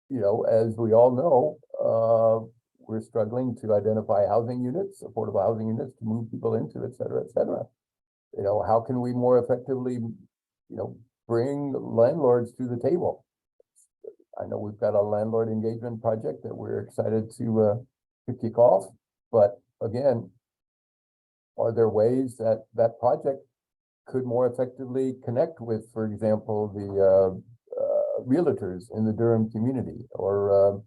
you know, as we all know, we're struggling to identify housing units, affordable housing units to move people into, et cetera, et cetera. You know, how can we more effectively, you know, bring landlords to the table? I know we've got a landlord engagement project that we're excited to kick off, but again, are there ways that that project could more effectively connect with, for example, the realtors in the Durham community, or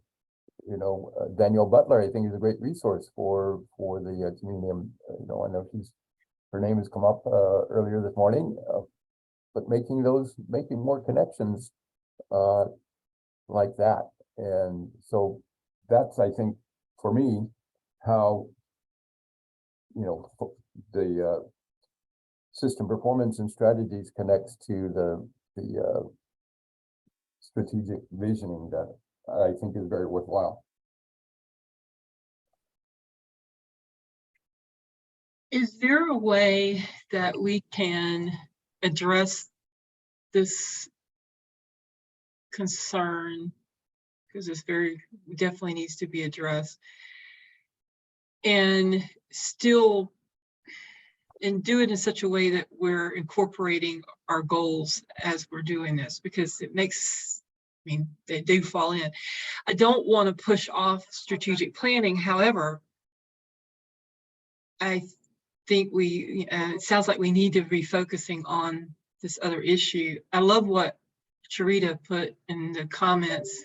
you know, Danielle Butler, I think, is a great resource for the community. You know, I know her name has come up earlier this morning, but making more connections like that. And so that's, I think, for me, how, you know, the system performance and strategies connects to the strategic visioning that I think is very worthwhile. Is there a way that we can address this concern? Because it's definitely needs to be addressed, and still, and do it in such a way that we're incorporating our goals as we're doing this, because it makes, I mean, they do fall in. I don't want to push off strategic planning. However, I think it sounds like we need to be focusing on this other issue. I love what Charita put in the comments.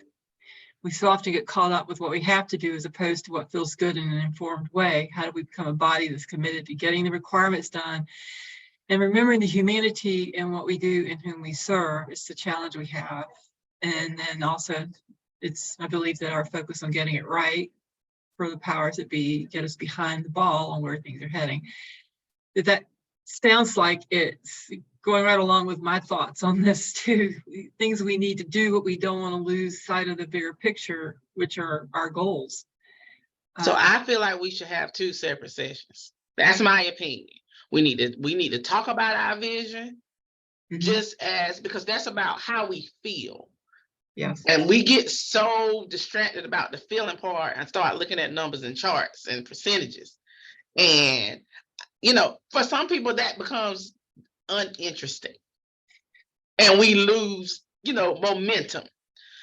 We so often get caught up with what we have to do as opposed to what feels good in an informed way. How do we become a body that's committed to getting the requirements done and remembering the humanity in what we do and whom we serve? It's the challenge we have. And then also, I believe that our focus on getting it right for the powers that be get us behind the ball on where things are heading. That sounds like it's going right along with my thoughts on this too. Things we need to do, but we don't want to lose sight of the bigger picture, which are our goals. So I feel like we should have 2 separate sessions. That's my opinion. We need to talk about our vision, just as, because that's about how we feel. Yes. And we get so distracted about the feeling part and start looking at numbers and charts and percentages. And, you know, for some people that becomes uninteresting and we lose, you know, momentum.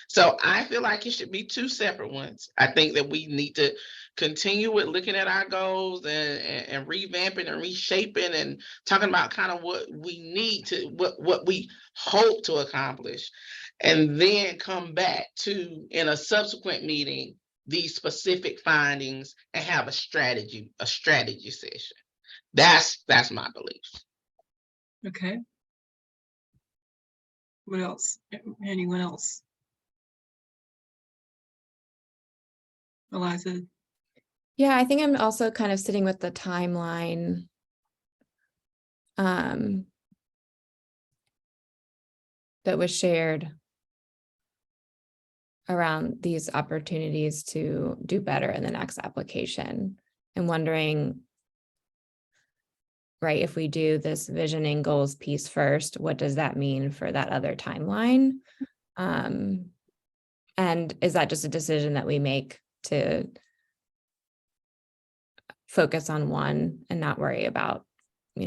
So I feel like it should be 2 separate ones. I think that we need to continue with looking at our goals and revamping and reshaping and talking about kind of what we need to, what we hope to accomplish, and then come back to, in a subsequent meeting, these specific findings and have a strategy session. That's my belief. Okay. What else? Anyone else? Eliza? Yeah, I think I'm also kind of sitting with the timeline. That was shared around these opportunities to do better in the next application, and wondering, right, if we do this visioning goals piece first, what does that mean for that other timeline? And is that just a decision that we make to focus on one and not worry about,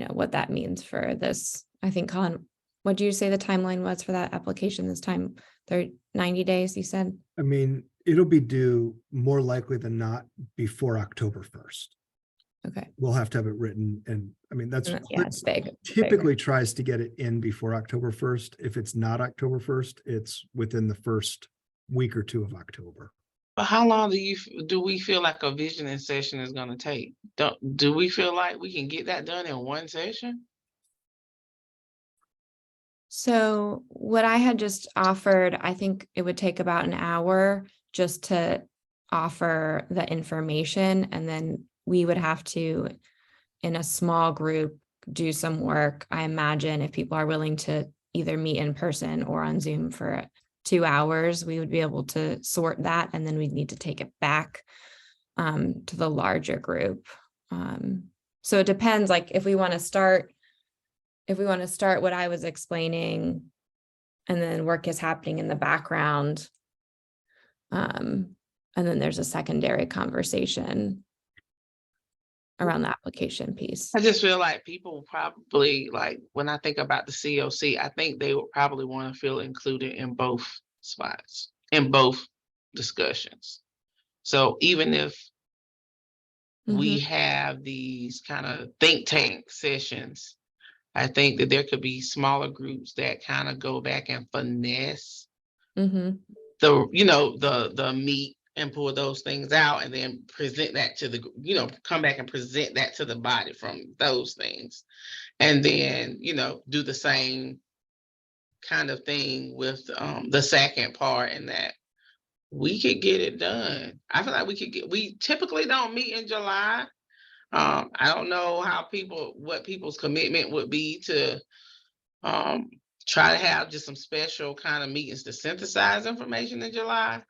what that means for this? I think, Colin, what did you say the timeline was for that application this time? 90 days, you said? I mean, it'll be due more likely than not before October 1st. Okay. We'll have to have it written, and I mean, that's Yeah, it's big. It's big. typically tries to get it in before October 1st. If it's not October 1st, it's within the first week or two of October. But how long do we feel like a visioning session is gonna take? Do we feel like we can get that done in one session? So what I had just offered, I think it would take about an hour just to offer the information, and then we would have to, in a small group, do some work. I imagine if people are willing to either meet in person or on Zoom for 2 hours, we would be able to sort that, and then we'd need to take it back to the larger group. So it depends, like if we want to start what I was explaining, and then work is happening in the background. And then there's a secondary conversation around the application piece. I just feel like people probably, like, when I think about the COC, I think they would probably want to feel included in both spots, in both discussions. So even if we have these kind of think tank sessions, I think that there could be smaller groups that kind of go back and finesse the meat and pull those things out, and then present that to come back and present that to the body from those things. And then, do the same kind of thing with the second part, and that we could get it done. I feel like we typically don't meet in July. I don't know what people's commitment would be to try to have just some special kind of meetings to synthesize information in July.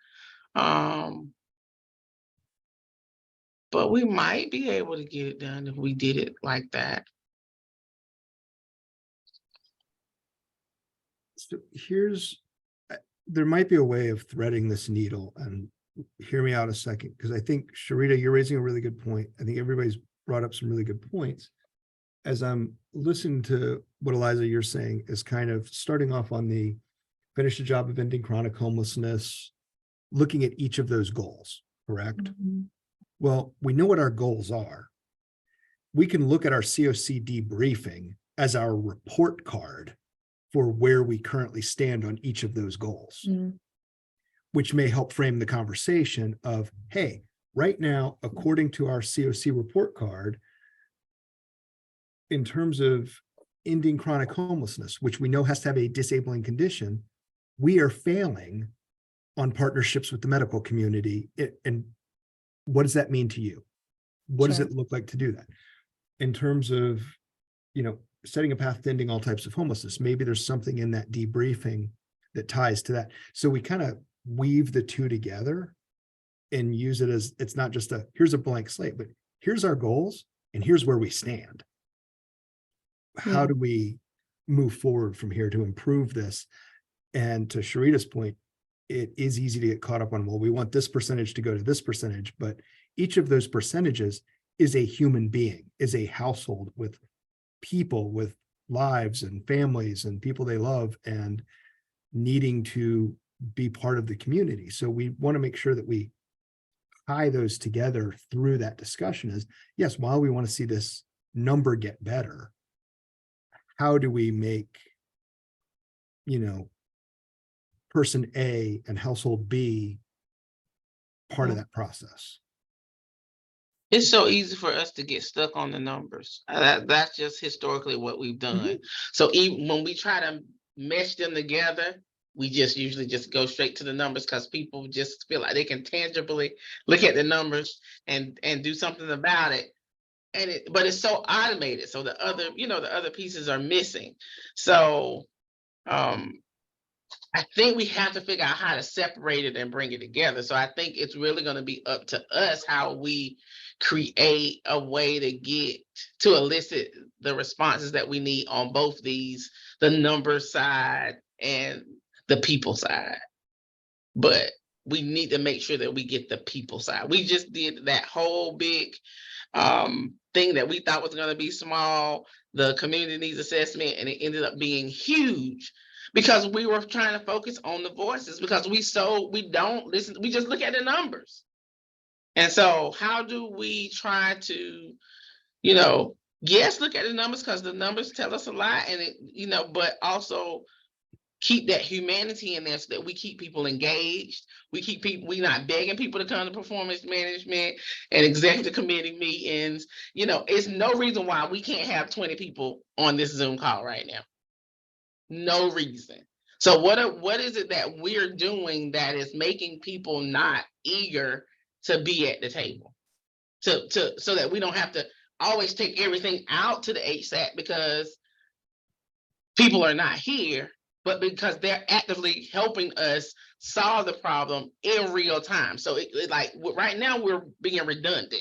But we might be able to get it done if we did it like that. So there might be a way of threading this needle, and hear me out a second, because I think, Sharita, you're raising a really good point. I think everybody's brought up some really good points. As I'm listening to what Eliza, you're saying, is kind of starting off on the finish the job of ending chronic homelessness, looking at each of those goals, correct? Well, we know what our goals are. We can look at our COC debriefing as our report card for where we currently stand on each of those goals, which may help frame the conversation of, hey, right now, according to our COC report card, in terms of ending chronic homelessness, which we know has to have a disabling condition, we are failing on partnerships with the medical community. And what does that mean to you? What does it look like to do that? In terms of, setting a path to ending all types of homelessness, maybe there's something in that debriefing that ties to that. So we kind of weave the two together and use it as, it's not just here's a blank slate, but here's our goals and here's where we stand. How do we move forward from here to improve this? And to Sharita's point, it is easy to get caught up on, well, we want this percentage to go to this percentage, but each of those percentages is a human being, is a household with people with lives and families and people they love and needing to be part of the community. So we want to make sure that we tie those together through that discussion is, yes, while we want to see this number get better, how do we make, person A and household B part of that process? It's so easy for us to get stuck on the numbers. That's just historically what we've done. So even when we try to mesh them together, we just usually just go straight to the numbers because people just feel like they can tangibly look at the numbers and do something about it. But it's so automated. So the other pieces are missing. So I think we have to figure out how to separate it and bring it together. So I think it's really going to be up to us how we create a way to elicit the responses that we need on both these, the number side and the people side. But we need to make sure that we get the people side. We just did that whole big thing that we thought was going to be small, the community needs assessment, and it ended up being huge because we were trying to focus on the voices because we don't listen, we just look at the numbers. And so how do we try to, yes, look at the numbers because the numbers tell us a lot, and but also keep that humanity in there so that we keep people engaged. We not begging people to come to performance management and executive committee meetings. It's no reason why we can't have 20 people on this Zoom call right now. No reason. So what is it that we're doing that is making people not eager to be at the table? So that we don't have to always take everything out to the HSAC because people are not here, but because they're actively helping us solve the problem in real time. So right now we're being redundant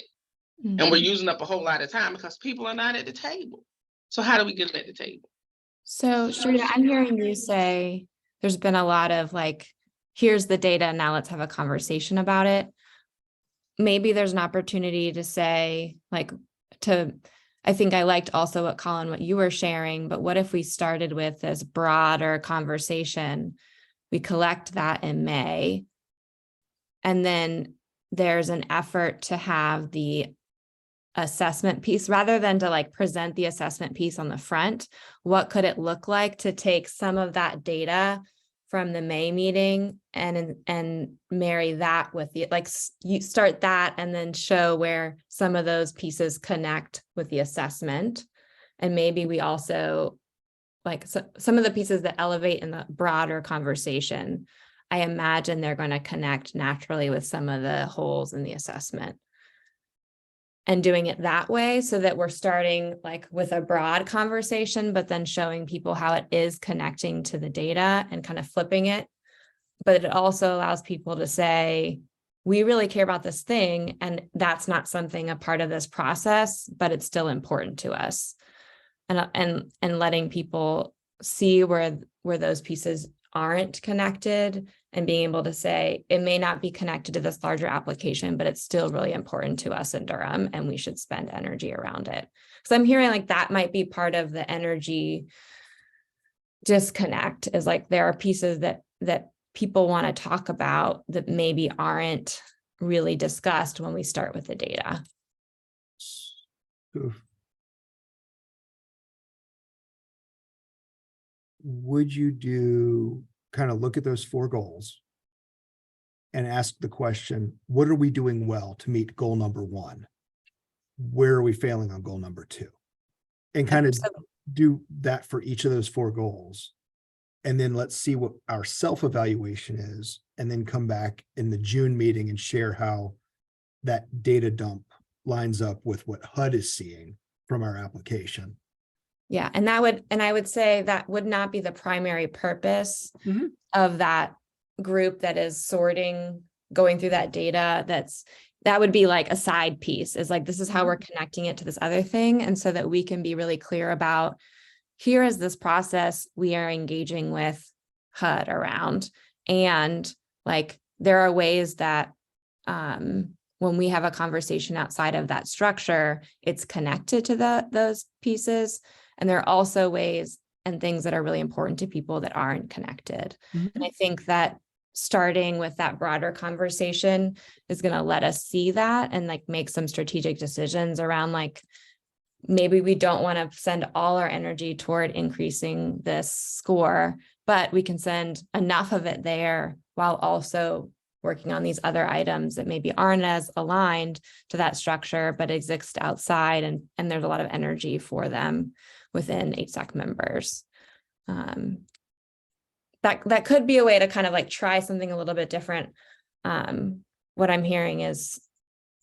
and we're using up a whole lot of time because people are not at the table. So how do we get them at the table? So Sharita, I'm hearing you say there's been a lot of here's the data, now let's have a conversation about it. Maybe there's an opportunity to say I think I liked also what you were sharing, but what if we started with this broader conversation? We collect that in May, and then there's an effort to have the assessment piece rather than to present the assessment piece on the front. What could it look like to take some of that data from the May meeting and marry that with you start that and then show where some of those pieces connect with the assessment. And maybe we also some of the pieces that elevate in the broader conversation, I imagine they're going to connect naturally with some of the holes in the assessment. And doing it that way so that we're starting with a broad conversation, but then showing people how it is connecting to the data and kind of flipping it. But it also allows people to say, we really care about this thing, and that's not something a part of this process, but it's still important to us. And letting people see where those pieces aren't connected and being able to say, it may not be connected to this larger application, but it's still really important to us in Durham and we should spend energy around it. Because I'm hearing that might be part of the energy disconnect is there are pieces that people want to talk about that maybe aren't really discussed when we start with the data. Would you kind of look at those 4 goals and ask the question, what are we doing well to meet goal number 1? Where are we failing on goal number 2? And kind of do that for each of those 4 goals. And then let's see what our self-evaluation is, and then come back in the June meeting and share how that data dump lines up with what HUD is seeing from our application. Yeah, and I would say that would not be the primary purpose of that group that is going through that data. That would be a side piece is this is how we're connecting it to this other thing. And so that we can be really clear about, here is this process we are engaging with HUD around. And there are ways that when we have a conversation outside of that structure, it's connected to those pieces. And there are also ways and things that are really important to people that aren't connected. And I think that starting with that broader conversation is going to let us see that and make some strategic decisions around maybe we don't want to send all our energy toward increasing this score, but we can send enough of it there while also working on these other items that maybe aren't as aligned to that structure, but exist outside and there's a lot of energy for them within HSAC members. that could be a way to kind of like try something a little bit different. What I'm hearing is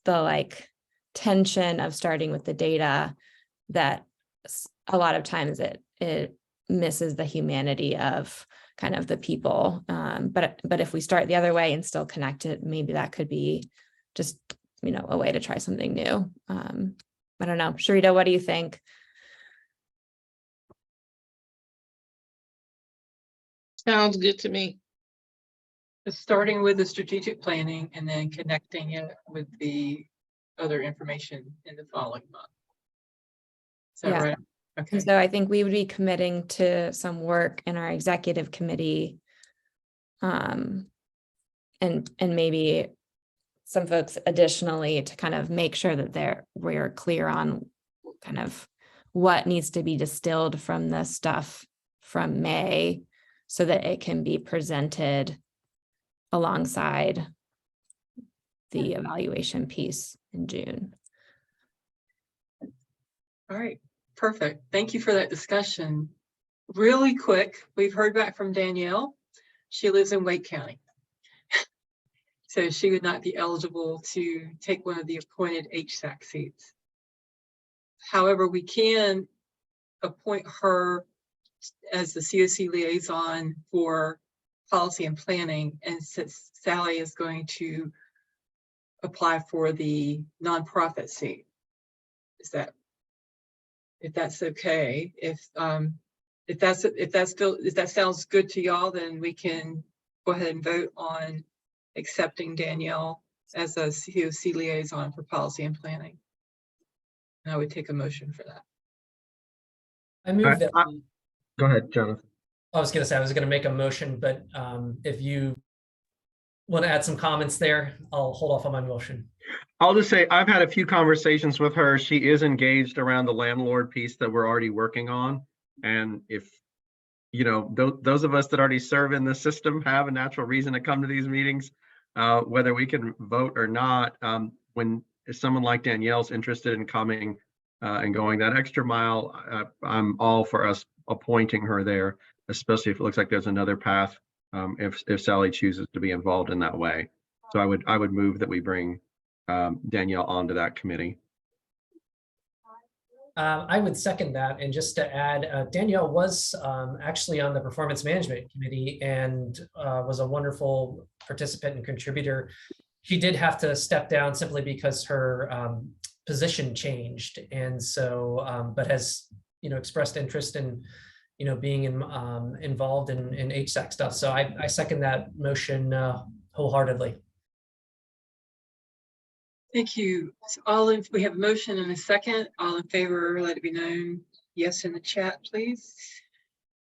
the like tension of starting with the data that a lot of times it misses the humanity of kind of the people. But if we start the other way and still connect it, maybe that could be just, you know, a way to try something new. I don't know. Sharita, what do you think? Sounds good to me. Just starting with the strategic planning and then connecting it with the other information in the following month. Is that Yeah. right? Okay. And so I think we would be committing to some work in our executive committee. And maybe some folks additionally to kind of make sure that we're clear on kind of what needs to be distilled from this stuff from May so that it can be presented alongside the evaluation piece in June. All right, perfect. Thank you for that discussion. Really quick, we've heard back from Danielle. She lives in Wake County. So she would not be eligible to take one of the appointed HSAC seats. However, we can appoint her as the COC liaison for policy and planning. And since Sally is going to apply for the nonprofit seat, is that, if that's okay, if that sounds good to y'all, then we can go ahead and vote on accepting Danielle as a COC liaison for policy and planning. And I would take a motion for that. I move that. Go ahead, Jonathan. I was going to say, I was going to make a motion, but if you want to add some comments there, I'll hold off on my motion. I'll just say I've had a few conversations with her. She is engaged around the landlord piece that we're already working on. And if, you know, those of us that already serve in the system have a natural reason to come to these meetings, whether we can vote or not, when someone like Danielle's interested in coming and going that extra mile, I'm all for us appointing her there, especially if it looks like there's another path, if Sally chooses to be involved in that way. So I would move that we bring Danielle onto that committee. I would second that. And just to add, Danielle was actually on the performance management committee and was a wonderful participant and contributor. She did have to step down simply because her position changed. And so, but has, you know, expressed interest in, you know, being involved in HSAC stuff. So I second that motion wholeheartedly. Thank you. So we have a motion and a second. All in favor, let it be known. Yes in the chat, please.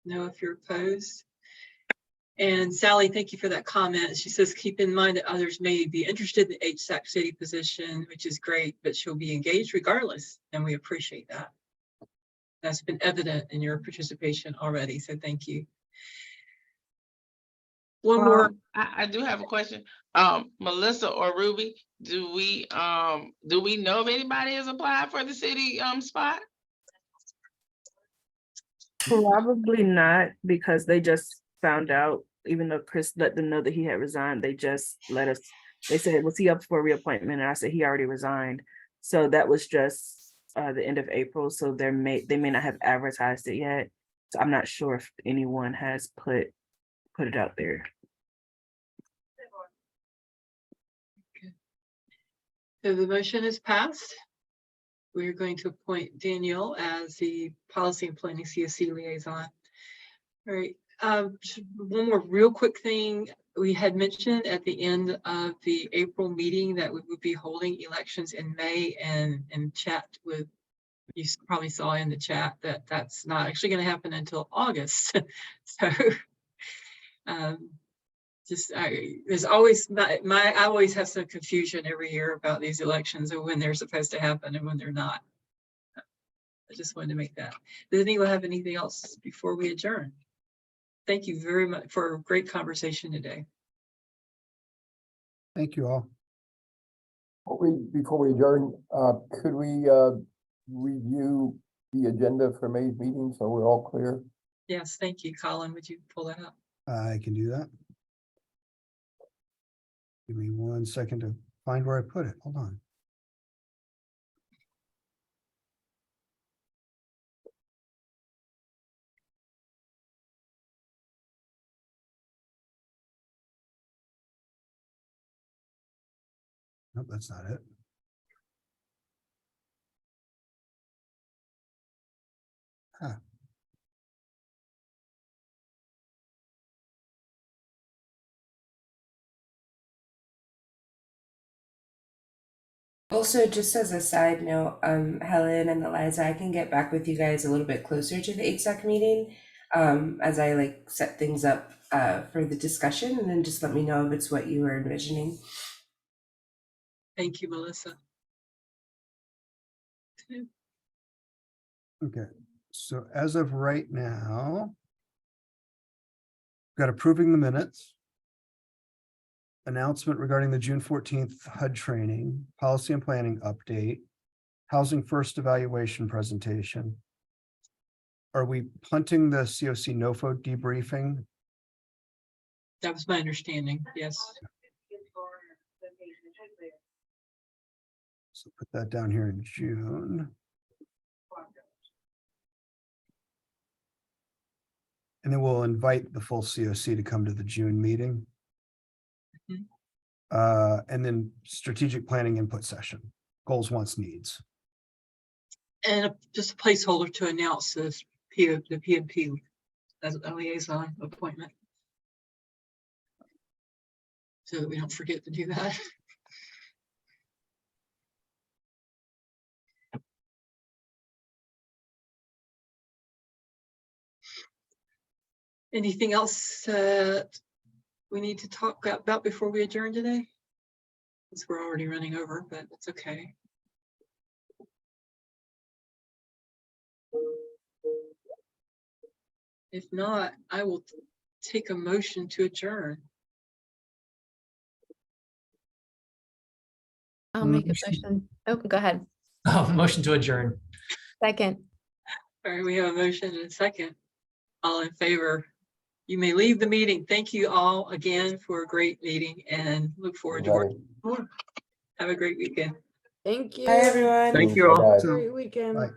No if you're opposed. And Sally, thank you for that comment. She says, keep in mind that others may be interested in the HSAC city position, which is great, but she'll be engaged regardless. And we appreciate that. That's been evident in your participation already. So thank you. One more. I do have a question. Melissa or Ruby, do we know if anybody has applied for the city spot? Probably not, because they just found out, even though Chris let them know that he had resigned, they just let us, they said, was he up for reappointment? And I said, he already resigned. So that was just the end of April. So they may not have advertised it yet. So I'm not sure if anyone has put it out there. So the motion is passed. We're going to appoint Danielle as the policy and planning CSC liaison. All right. One more real quick thing. We had mentioned at the end of the April meeting that we would be holding elections in May, and chat with, you probably saw in the chat that that's not actually going to happen until August. So there's always I always have some confusion every year about these elections and when they're supposed to happen and when they're not. I just wanted to make that. Does anyone have anything else before we adjourn? Thank you very much for a great conversation today. Thank you all. Before we adjourn, could we review the agenda for May's meeting so we're all clear? Yes, thank you, Colin. Would you pull that up? I can do that. Give me 1 second to find where I put it. Hold on. Nope, that's not it. Huh. Also, just as a side note, Helen and Eliza, I can get back with you guys a little bit closer to the HSAC meeting, as I like set things up for the discussion, and then just let me know if it's what you were envisioning. Thank you, Melissa. Okay, so as of right now, got approving the minutes, announcement regarding the June 14th HUD training, policy and planning update, housing first evaluation presentation. Are we punting the COC NOFO debriefing? That was my understanding. Yes. So put that down here in June. And then we'll invite the full COC to come to the June meeting. And then strategic planning input session, goals, wants, needs. And just a placeholder to announce this the PNP as a liaison appointment. So that we don't forget to do that. Anything else that we need to talk about before we adjourn today? Since we're already running over, but it's okay. If not, I will take a motion to adjourn. I'll make a motion. Oh, go ahead. Oh, motion to adjourn. Second. All right, we have a motion and a second. All in favor? You may leave the meeting. Thank you all again for a great meeting and look forward to working more. Have a great weekend. Thank you. Bye, everyone. Thank you all. Bye. Great weekend. Bye.